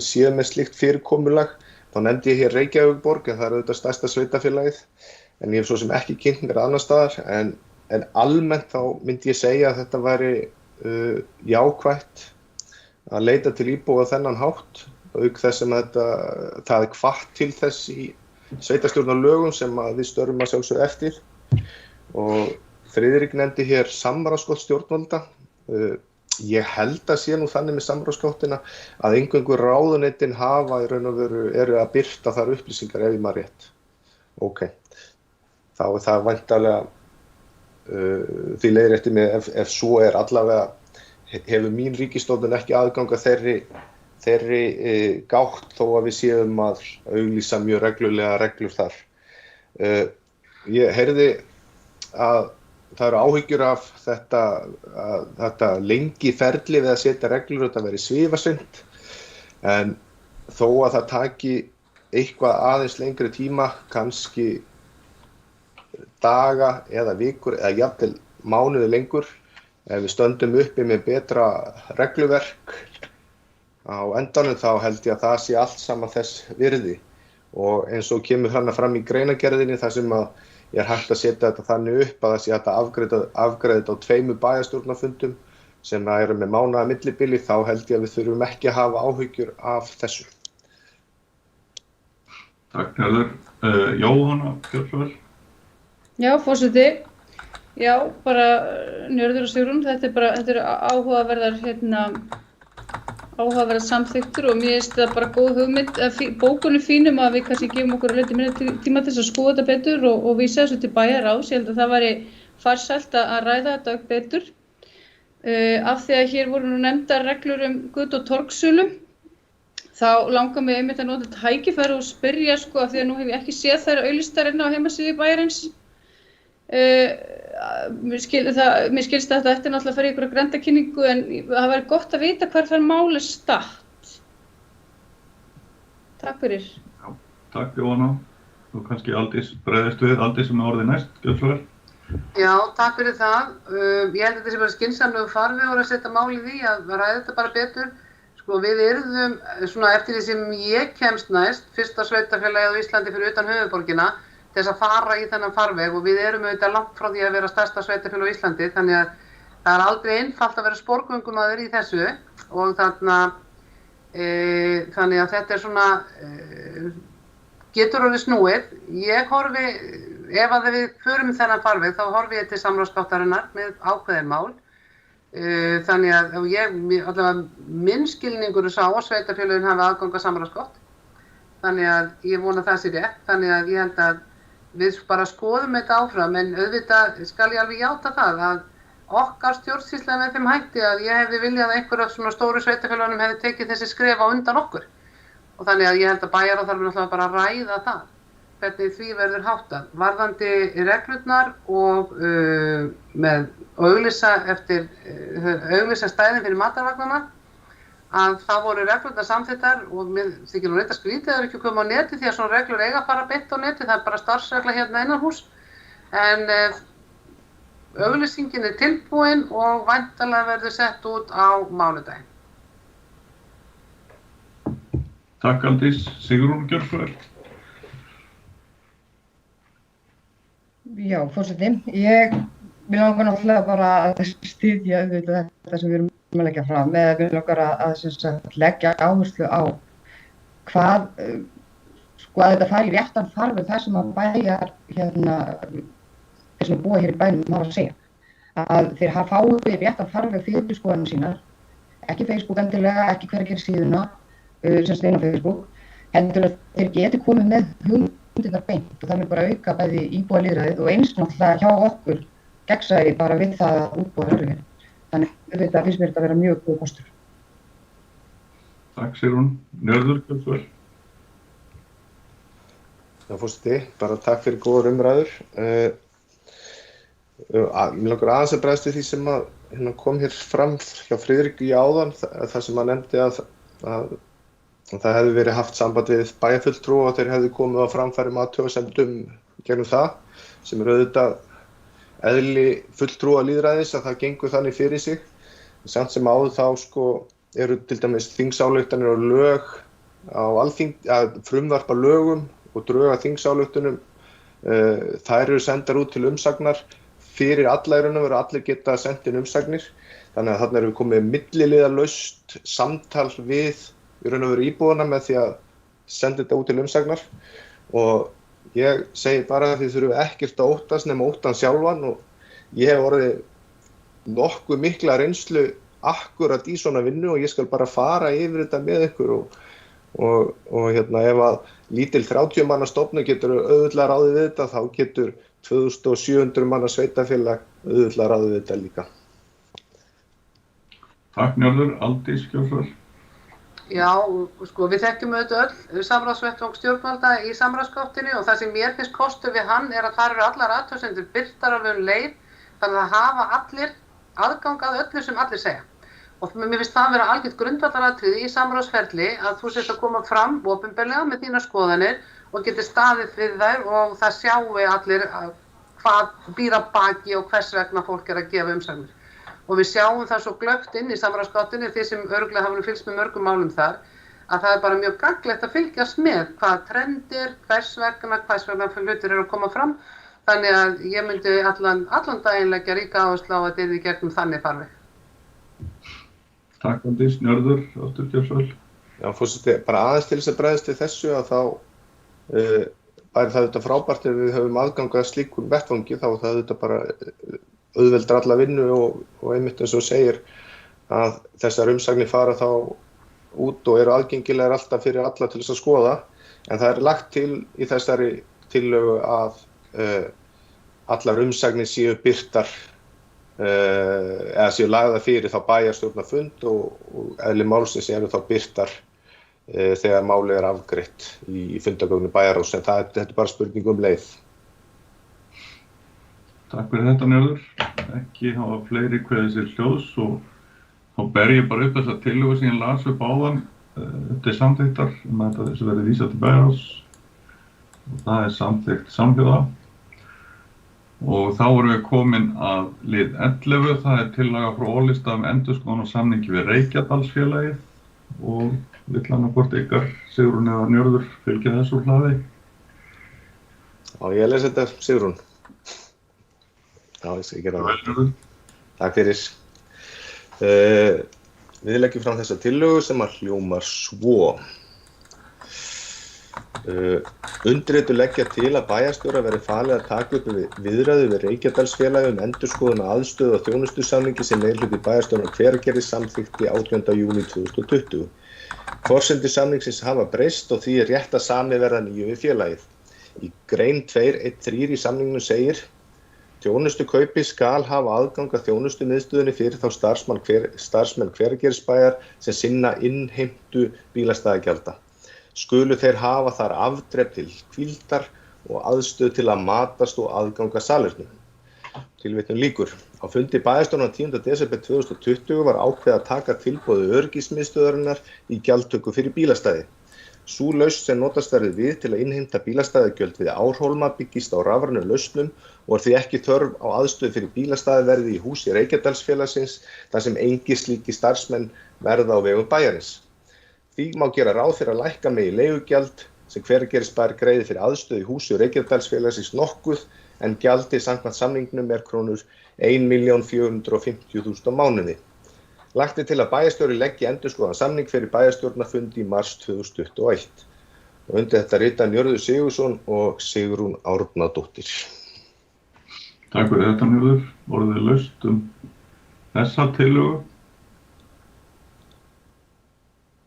séu með slíkt fyrirkomulag, þá nefndi ég hér Reykjavíkurborg en það er auðvitað stærsta sveitarfélagið. En ég hef svo sem ekki kynnt mér annar staðar, en almennt þá myndi ég segja að þetta væri jákvætt að leita til íbúa þennan hátt, auk þess sem það er hvatt til þess í sveitarstjórnarlögum sem að við störfum að sjálfsögðu eftir. Og Friðrik nefndi hér samráðsgátt stjórnvalda. Ég held að sé nú þannig með samráðsgáttina að eingöngu ráðuneytin hafa í raun og veru eru að birta þar upplýsingar ef ég maður rétt. Ok. Þá er það væntanlega því leiðrétti mig ef svo er allavega hefur mín ríkisstofnun ekki aðgang að þeirri gátt þó að við séum að auglýsa mjög reglulega reglur þar. Ég heyrði að það eru áhyggjur af þetta lengi ferli við að setja reglur og þetta veri svifaseint en þó að það taki eitthvað aðeins lengri tíma, kannski daga eða vikur eða jafnvel mánuði lengur ef við stöndum uppi með betra regluverk á endanum þá held ég að það sé allt saman þess virði og eins og kemur fram í greinargerðinni þar sem að ég er hægt að setja þetta þannig upp að það sé hægt að afgreiða þetta á 2 bæjarstjórnarfundum sem eru með mánaða millibili þá held ég að við þurfum ekki að hafa áhyggjur af þessu. Takk Njörður. Jóhanna Björnsvöld. Já, forseti. Já, bara Njörður og Sigrún, þetta er áhugaverðar samþykktur og mér finnst það bara góð hugmynd. Bókunum fínum að við kannski gefum okkur að leita minni tíma til að skoða þetta betur og vísa þessu til bæjarráðs. Ég held að það væri farsælt að ræða þetta betur. Af því að hér voru nú nefndar reglur götu- og torgsölu, þá langar mig einmitt að nota tækifæri og spyrja af því að nú hef ég ekki séð þær auglýstar inn á heimasíðu bæjarins. Mér skilst að þetta eftir náttúrulega að fara í einhverja grenndarkynningu en það væri gott að vita hvar það mál statt. Takk fyrir. Já, takk Jóhanna. Og kannski Aldís bregðist við, Aldís sem er orðið næst, Gjörðsvöld. Já, takk fyrir það. Ég held að þetta sé bara skynsamlegu farvegur að setja málið í að ræða þetta bara betur. Sko við yrðum svona eftir því sem ég kemst næst, fyrsta sveitarfélagið á Íslandi fyrir utan höfuðborgina, til þess að fara í þennan farveg og við erum auðvitað langt frá því að vera stærsta sveitarfélag á Íslandi þannig að það er aldrei einfalt að vera sporgöngumaður í þessu og þannig að þetta er svona getur orðið snúið. Ég horfi, ef að við förum í þennan farveg þá horfi ég til samráðsgáttarinnar með ákveðin mál þannig að allavega minn skilningur sá að sveitarfélögin hafi aðgang að samráðsgátt þannig að ég vona það sé rétt þannig að ég held að við bara skoðum þetta áfram en auðvitað skal ég alveg játa það að okkar stjórnsýsla með þeim hætti að ég hefði viljað að einhver af svona stóru sveitarfélögunum hefði tekið þessi skref á undan okkur og þannig að ég held að bæjarráð þarf náttúrulega bara að ræða það, hvernig því verður háttað. Varðandi reglurnar og með auglýsa stæðin fyrir matarvagnana, að það voru reglurnar samþykktar og mér þykir nú reynda skrítið að það ekki koma á neti því að svona reglur eiga að fara beint á neti, það bara starfsregla hérna innanhús. En auglýsingin tilbúin og væntanlega verður sett út á mánudaginn. Takk Aldís. Sigrún, gjörðu svo vel. Já, forseti. Ég vil langar náttúrulega bara að styðja þetta sem við erum að leggja fram, eða við langar að leggja áherslu á hvað, að þetta fæli réttan farveg þar sem að bæjar þeir sem búa hér í bænum hafa að segja. Að þeir fái réttan farveg fyrir skoðanir sínar, ekki Facebook endilega, ekki hverja síðuna, sem stein á Facebook, heldur að þeir geti komið með hugmyndirnar beint og það mun bara auka bæði íbúalýðræðið og eins náttúrulega hjá okkur gegnsæi bara við það að útbúa öryggi. Þannig auðvitað finnst mér þetta að vera mjög góð kostur. Takk Sigrún. Njörður, gjörðu svo vel. Já, forseti, bara takk fyrir góðar umræður. Mér langar aðeins að bregðast við því sem kom hér fram hjá Friðrik í áðan, þar sem hann nefndi að það hefði verið haft samband við bæjarfulltrúa og þeir hefði komið á framfæri með athugasemdum gegnum það, sem auðvitað eðli fulltrúa lýðræðis að það gengur þannig fyrir sig. Samt sem áður þá eru til dæmis þingsályktanir og lög á frumvarp að lögum og drög að þingsályktunum, þær eru sendar út til umsagnar fyrir alla í raun og veru, allir geta sendt inn umsagnir. Þannig að þarna erum við komið milliliðalaust samtal við í raun og veru íbúana með því að senda þetta út til umsagnar og ég segi bara að þið þurfum ekkert að óttast nema óttan sjálfan og ég hef orðið nokkuð mikla reynslu akkurat í svona vinnu og ég skal bara fara yfir þetta með ykkur og ef að lítil 30 manna stofnun getur auðvitað ráðið við þetta, þá getur 2700 manna sveitafélag auðvitað ráðið við þetta líka. Takk Njörður. Aldís, gjörðu svo vel. Já, við þekkjum auðvitað öll samráðsvettvang stjórnvalda í samráðsgáttinni og það sem mér finnst kostur við hann er að þar eru allar athugasemdir birtar alveg leið, þannig að hafa allir aðgang að öllu sem allir segja. Og mér finnst það vera algjört grundvallaratriði í samráðsferli að þú sért að koma fram opinberlega með þínar skoðanir og geti staðið við þær og það sjáu allir hvað býr að baki og hvers vegna fólk er að gefa umsagnir. Og við sjáum það svo glöggt inn í samráðsgáttinni, þið sem örugglega hafa fylgst með mörgum málum þar, að það er bara mjög gagnlegt að fylgjast með hvaða trendir, hvers vegna hlutir eru að koma fram. Þannig að ég myndi allan daginn leggja ríka áherslu á að þetta yrði í gegnum þannig farveg. Takk Aldís. Njörður, aftur gjörðu svo vel. Já, forseti, bara aðeins til þess að bregðast við þessu að þá væri það auðvitað frábært ef við höfum aðgang að slíkum vettvangi, þá það auðvitað bara auðveldar alla vinnu og einmitt eins og segir að þessar umsagnir fara þá út og eru aðgengilegar alltaf fyrir alla til þess að skoða, en það er lagt til í þessari tillögu að allar umsagnir séu birtar eða séu lagðar fyrir þá bæjarstjórnarfund og eðli málsins eru þá birtar þegar málið er afgreitt í fundagögnu bæjarráðs, en þetta er bara spurning leið. Takk fyrir þetta Njörður. Ekki hafa fleiri kveðið sér hljóðs og þá ber ég bara upp þessa tillögu sem ég las upp áðan til samþykktar að þessu verði vísað til bæjarráðs og það er samþykkt samhljóða. Og þá erum við komin að lið 11, það er tillaga frá Ólista endurskoðun og samningi við Reykjadalsfélagið og vill annað ykkar Sigrún eða Njörður fylgja þessu hlaði. Já, ég les þetta Sigrún. Já, ég skal gera það. Takk fyrir. Við leggjum fram þessa tillögu sem að hljómar svo. Undirrituð leggja til að bæjarstjóra verði falið að taka upp viðræður við Reykjadalsfélagið endurskoðun á aðstöðu og þjónustusamningi sem meirihluti bæjarstjórnar Hveragerði samþykkti 18. júní 2020. Forsendur samningsins hafa breyst og því er rétt að samið verða nýju við félagið. Í grein 2.1.3 í samningnum segir: Þjónustukaupi skal hafa aðgang að þjónustumiðstöðinni fyrir þá starfsmenn Hveragerðisbæjar sem sinna innheimtu bílastæðagjalda. skulu þeir hafa þar afdrep til hvíldar og aðstöð til að matast og aðganga salernum. Tilvitnun lýkur. Á fundi bæjarstjórnar 10. desember 2020 var ákveðið að taka tilboði öryggismiðstöðvarinnar í gjaldtöku fyrir bílastæði. Sú lausn sem notast verður við til að innheimta bílastæðagjöld við Árhólma byggist á rafrænum lausnum og því ekki þörf á aðstöðu fyrir bílastæðaverði í húsi Reykjadalsfélagsins þar sem engir slíkir starfsmenn verða á vegum bæjarins. Því má gera ráð fyrir að lækka megi leigugjald sem Hveragerðisbær greiðir fyrir aðstöðu í húsi Reykjadalsfélagsins nokkuð en gjaldið samkvæmt samningnum krónur 1.450.000 á mánuði. Lagt til að bæjarstjóri leggi endurskoðaðan samning fyrir bæjarstjórnarfundi í mars 2021. Og undir þetta rita Njörður Sigurðsson og Sigrún Árnadóttir. Takk fyrir þetta, Njörður. Orðið laust þessa tillögu.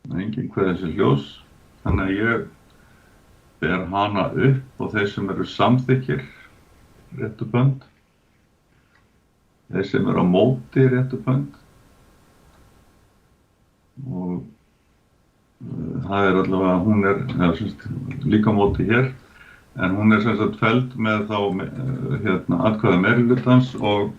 Enginn kveður þessi ljós. Þannig að ég ber hana upp og þeir sem eru samþykkir réttu bönd. Þeir sem eru á móti réttu bönd. Og það allavega, hún líka á móti hér, en hún sem sagt felld með þá atkvæða meirihlutans og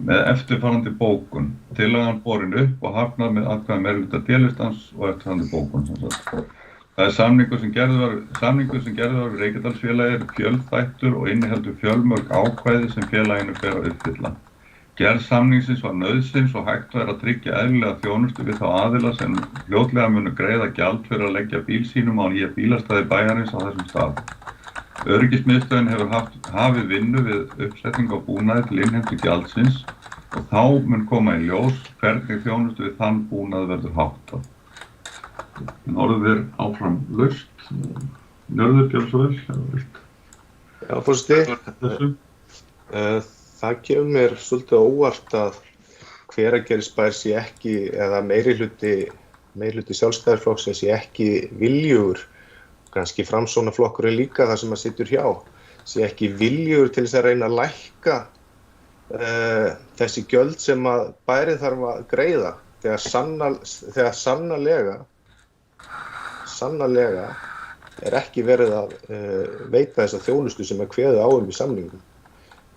með eftirfarandi bókun. Tillagan borin upp og hafnað með atkvæða meirihluta D-listans og eftirfarandi bókun sem sagt. Það samningur sem gerður var við Reykjadalsfélagið fjölþættur og inniheldur fjölmörg ákvæði sem félaginu ber að uppfylla. Gerð samningsins var nauðsyn svo hægt væri að tryggja eðlilega þjónustu við þá aðila sem fljótlega munu greiða gjald fyrir að leggja bíl sínum á nýja bílastæði bæjarins á þessum stað. Öryggismiðstöðin hefur hafið vinnu við uppsetningu á búnaði til innheimtu gjaldsins og þá mun koma í ljós hvernig þjónustu við þann búnað verður háttað. Orðið áfram laust. Njörður, gjör svo vel. Já, forseti. Það kemur mér svolítið óvart að Hveragerðisbær sé ekki, eða meirihluti Sjálfstæðisflokksins sé ekki viljugur, kannski Framsóknarflokkurinn líka þar sem situr hjá, sé ekki viljugur til þess að reyna að lækka þessi gjöld sem að bærinn þarf að greiða þegar sannarlega ekki verið að veita þessa þjónustu sem kveðið á í samningum.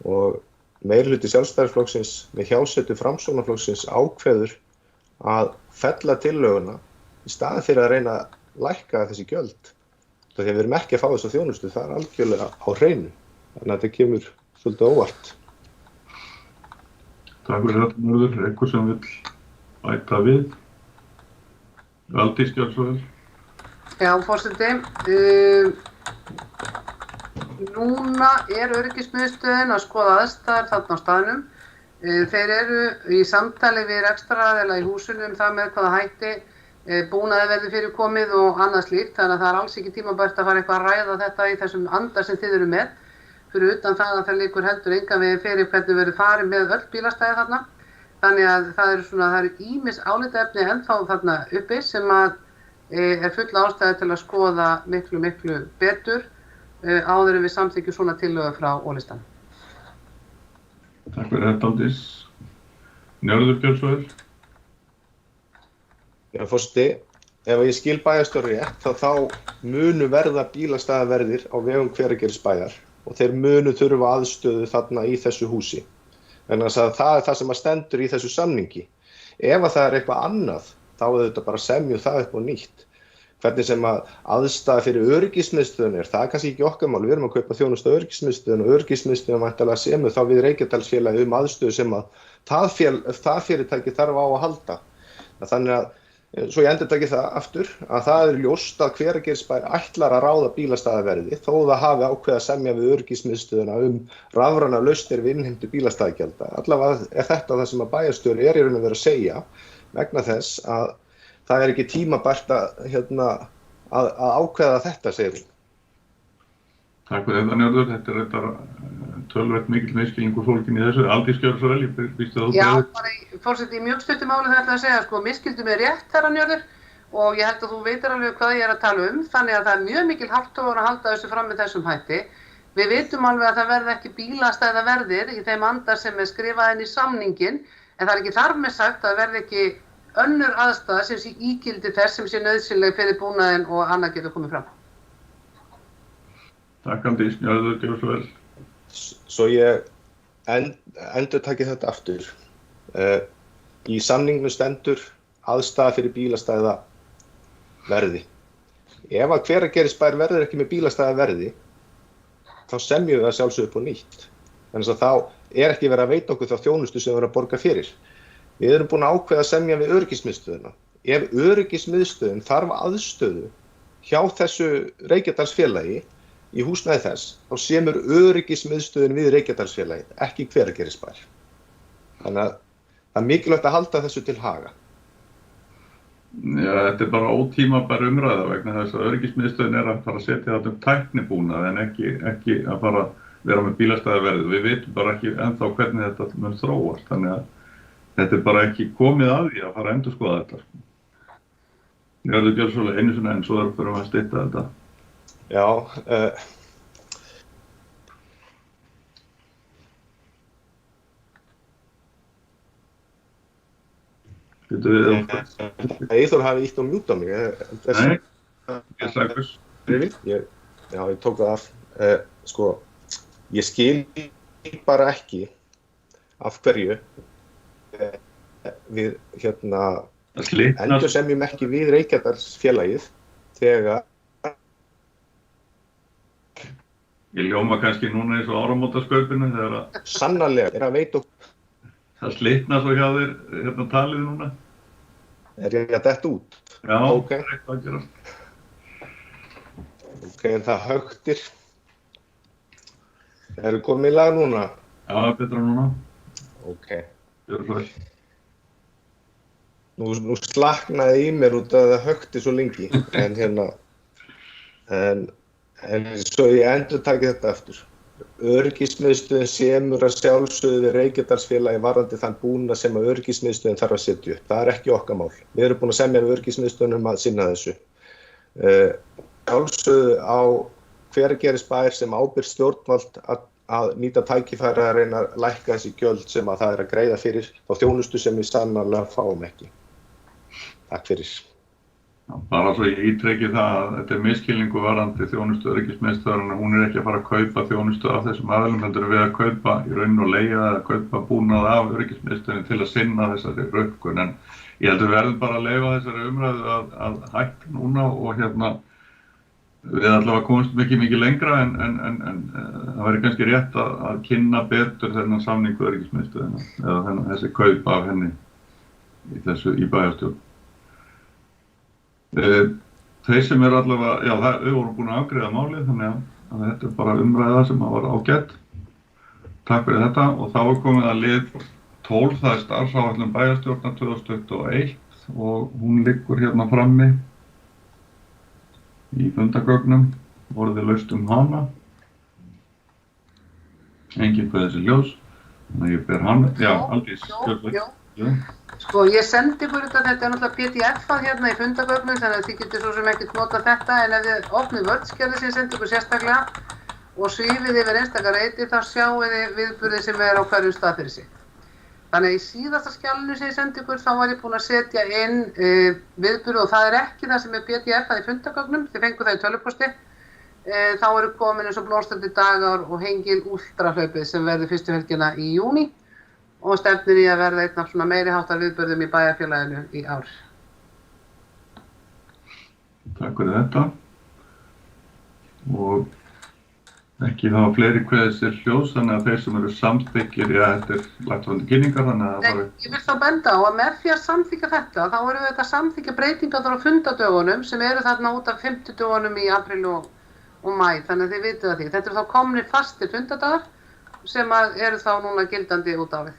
Og meirihluti Sjálfstæðisflokksins með hjásetu Framsóknarflokksins ákveður að fella tillöguna í staðinn fyrir að reyna að lækka þessi gjöld. Því að við erum ekki að fá þessa þjónustu, það algjörlega á hreinu. Þannig að þetta kemur svolítið óvart. Takk fyrir þetta, Njörður. Eitthvað sem vill bæta við? Valdís, gjör svo vel. Já, forseti. Núna öryggismiðstöðin að skoða aðstæður þarna á staðnum. Þeir eru í samtali við rekstraraðila í húsinu það með hvaða hætti búnaði verði fyrir komið og annað slíkt. Þannig að það alls ekki tímabært að fara eitthvað að ræða þetta í þessum anda sem þið eru með. Fyrir utan það að það liggur heldur engan veginn fyrir hvernig verður farið með öll bílastæði þarna. Þannig að það eru ýmis álitaefni ennþá þarna uppi sem að full ástæða til að skoða miklu betur áður en við samþykkjum svona tillögu frá Ólistan. Takk fyrir þetta, Valdís. Njörður, gjör svo vel. Já, forseti, ef ég skil bæjarstjóri rétt, þá munu verða bílastæðaverðir á vegum Hveragerðisbæjar og þeir munu þurfa aðstöðu þarna í þessu húsi. En það það sem stendur í þessu samningi. Ef það eitthvað annað, þá þetta bara semju það upp á nýtt. Hvernig sem aðstæða fyrir öryggismiðstöðin það kannski ekki okkar mál. Við erum að kaupa þjónustu á öryggismiðstöðin og öryggismiðstöðin væntanlega semur þá við Reykjadalsfélagi aðstöðu sem það fyrirtæki þarf á að halda. Þannig að, svo ég endurtaki það aftur, að það ljóst að Hveragerðisbær ætlar að ráða bílastæðaverði þó það hafi ákveðið að semja við öryggismiðstöðina rafrænar lausnir við innheimtu bílastæðagjalda. Allavega þetta það sem bæjarstjóri í raun að vera að segja vegna þess að það ekki tímabært að ákveða þetta, segir hún. Takk fyrir þetta, Njörður. Þetta þetta töluvert mikill misskilningur fólkin í þessu. Aldís, gjör svo vel, ég býst það út. Já, bara forseti, í mjög stuttu máli það ætla að segja, misskildum rétt, herra Njörður, og ég held að þú veitir alveg hvað ég að tala þannig að það mjög mikil hagtofur að halda þessu fram með þessum hætti. Við vitum alveg að það verði ekki bílastæðaverðir í þeim anda sem skrifað inn í samningin, en það ekki þar með sagt að verði ekki önnur aðstæða sem sé ígildi þess sem sé nauðsynleg fyrir búnaðinn og annað getur komið fram. Takk Aldís, gjörðu svo vel. Svo ég endurtaki þetta aftur. Í samningnum stendur aðstaða fyrir bílastæða verði. Ef að Hveragerðisbær verður ekki með bílastæða verði, þá semjum við það sjálfsögðu upp á nýtt. Þannig að þá er ekki verið að veita okkur þá þjónustu sem við erum að borga fyrir. Við erum búin að ákveða að semja við öryggismiðstöðina. Ef öryggismiðstöðin þarf aðstöðu hjá þessu Reykjadalsfélagi í húsnæði þess, þá semur öryggismiðstöðin við Reykjadalsfélagið, ekki Hveragerðisbær. Þannig að það er mikilvægt að halda þessu til haga. Já, þetta er bara ótímabær umræða vegna þess að öryggismiðstöðin að fara að setja þetta tæknibúnað en ekki að fara að vera með bílastæðaverðið. Við vitum bara ekki ennþá hvernig þetta mun þróast, þannig að þetta er bara ekki komið að því að fara að endurskoða þetta. Gjörðu svolítið einu sinni en svo þurfum við að stytta þetta. Já, Eyþór hafi ítt og mjúta mig. Nei, ég slagur. Já, ég tók það af. Sko, ég skil bara ekki af hverju við endursemjum ekki við Reykjadalsfélagið þegar Ég ljóma kannski núna eins og áramótaskaupinu þegar að sannarlega er að veita okkur. Það slitna svo hjá þér talið núna. Er ég að detta út? Já, ok. Eitthvað að gera. Ok, en það högtir. Eru komið í lag núna? Já, betra núna. Ok. Gjörðu svo vel. Nú slaknaði í mér út að það högti svo lengi, en svo ég endurtaki þetta aftur. Öryggismiðstöðin semur að sjálfsögðu við Reykjadalsfélagi varðandi þann búnað sem að öryggismiðstöðin þarf að setja upp. Það er ekki okkar mál. Við erum búin að semja við öryggismiðstöðinum að sinna þessu. Sjálfsögðu á Hveragerðisbær sem ábyrgð stjórnvald að nýta tækifæri að reyna að lækka þessi gjöld sem að það er að greiða fyrir þá þjónustu sem við sannarlega fáum ekki. Takk fyrir. Já, bara svo ég ítreki það að þetta er misskilningu varðandi þjónustu öryggismiðstöðvarinnar. Hún er ekki að fara að kaupa þjónustu af þessum aðilum, heldur við að kaupa í raun og leigja eða kaupa búnað af öryggismiðstöðinni til að sinna þessari rökkun. En ég heldur við verðum bara að leyfa þessari umræðu að hætta núna og við allavega komumst mikið lengra en það væri kannski rétt að kynna betur þennan samning öryggismiðstöðina eða þessi kaup af henni í bæjarstjórn. Þeir sem eru allavega, já við vorum búin að afgreiða málið þannig að þetta er bara umræða sem var ágætt. Takk fyrir þetta og þá er komið að lið 12, það er starfsáætlun bæjarstjórnar 2021 og hún liggur hérna frammi í fundagögnum, voruð laust hana. Enginn kveður þessi ljós, þannig að ég ber hana, já Aldís, gjörðu. Sko, ég sendi ykkur þetta er náttúrulega PDF-að hérna í fundagögnum, þannig að þið getur svo sem ekkert nota þetta, en ef þið opnið vörðskjalið sem ég sendi ykkur sérstaklega og svífið yfir einstakar reiti, þá sjáum þið viðburði sem er á hverjum stað fyrir sig. Þannig að í síðasta skjalinu sem ég sendi ykkur, þá var ég búin að setja inn viðburði og það er ekki það sem er PDF-að í fundagögnum, þið fengu það í tölvupósti. Þá eru komin eins og blómstrandi dagar og Hengil Ultrahlaupið sem verður fyrstu helgina í júní. Og stefnir í að verða einn af svona meiri háttar viðburðum í bæjarfélaginu í ár. Takk fyrir þetta. Og ekki hafa fleiri kveðið sér hljós, þannig að þeir sem eru samþykkir, þetta er lagt á undir kynningar, þannig að það Ég vil þá benda á að með því að samþykja þetta, þá erum við að samþykja breytingar á fundadögunum sem eru þarna út af 50 dögunum í apríl og maí, þannig að þið vitið að því. Þetta eru þá komnir fastir fundadagar sem eru þá núna gildandi út árið.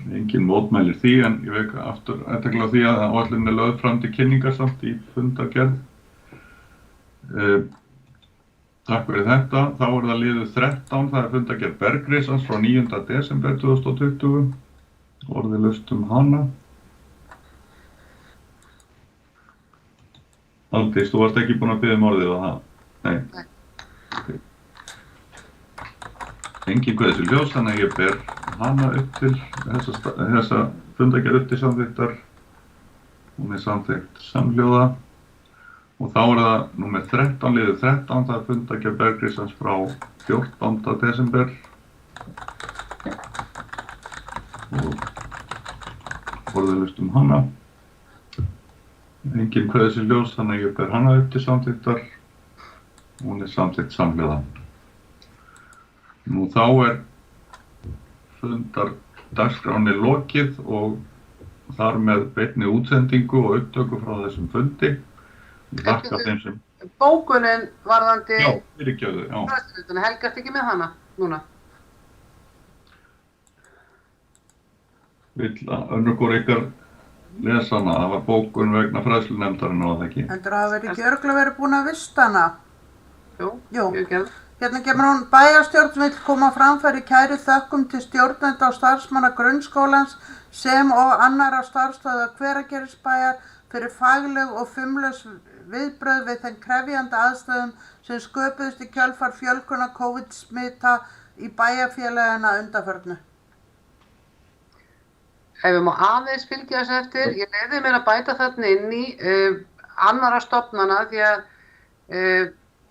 Enginn mótmælir því, en ég vek aftur athygli á því að áætlunin er lögð fram til kynningar samt í fundargerð. Takk fyrir þetta. Þá er það liður 13, það er fundargerð Bergrisans frá 9. desember 2020. Orðið laust hana. Aldís, þú varst ekki búin að biðja orðið á það? Nei. Okay. Enginn kveður sér ljós, þannig að ég ber hana upp til þessa fundargerð upp til samþykktar. Hún samþykkt samhljóða. Og þá það númer 13, liður 13, það fundargerð Bergkristjáns frá 14. desember. Og orðalaust hana. Enginn kveður sér ljós, þannig að ég ber hana upp til samþykktar. Hún samþykkt samhljóða. Nú þá fundardagskránni lokið og þar með beinni útsendingu og upptöku frá þessum fundi. Ég þakka þeim sem... Bókunin varðandi... Já, fyrirgefðu, já. Helga ert ekki með hana núna? Vill að önnur hvort ykkar lesa hana. Það var bókun vegna fræðslunefndarinn og það ekki. Heldur að það veri ekki örugglega verið búin að vista hana? Jú, ég gerð. Hérna kemur hún, bæjarstjórn vill koma á framfæri kæri þökkum til stjórnenda og starfsmanna grunnskólans sem og annarra starfstöðva Hveragerðisbæjar fyrir fagleg og fumlaus viðbrögð við þeim krefjandi aðstæðum sem sköpuðust í kjölfar fjölgunar COVID-smita í bæjarfélagina undanförnu. Ef við má aðeins fylgja þessu eftir, ég leyfði mér að bæta þarna inn í annarra stofnana því að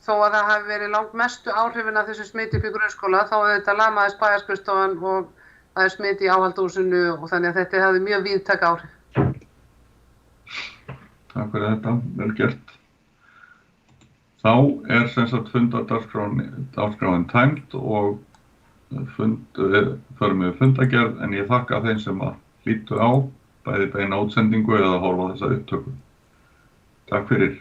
þó að það hafi verið langt mestu áhrifin af þessu smiti upp í grunnskóla, þá þetta lamaðist bæjarskrifstofan og það smiti í áhaldahúsinu og þannig að þetta hafði mjög víðtæk áhrif. Takk fyrir þetta, vel gert. Þá sem sagt fundardagskránin tæmd og förum við fundargerð en ég þakka þeim sem að hlýddu á, bæði beina útsendingu eða horfa á þessa upptöku. Takk fyrir.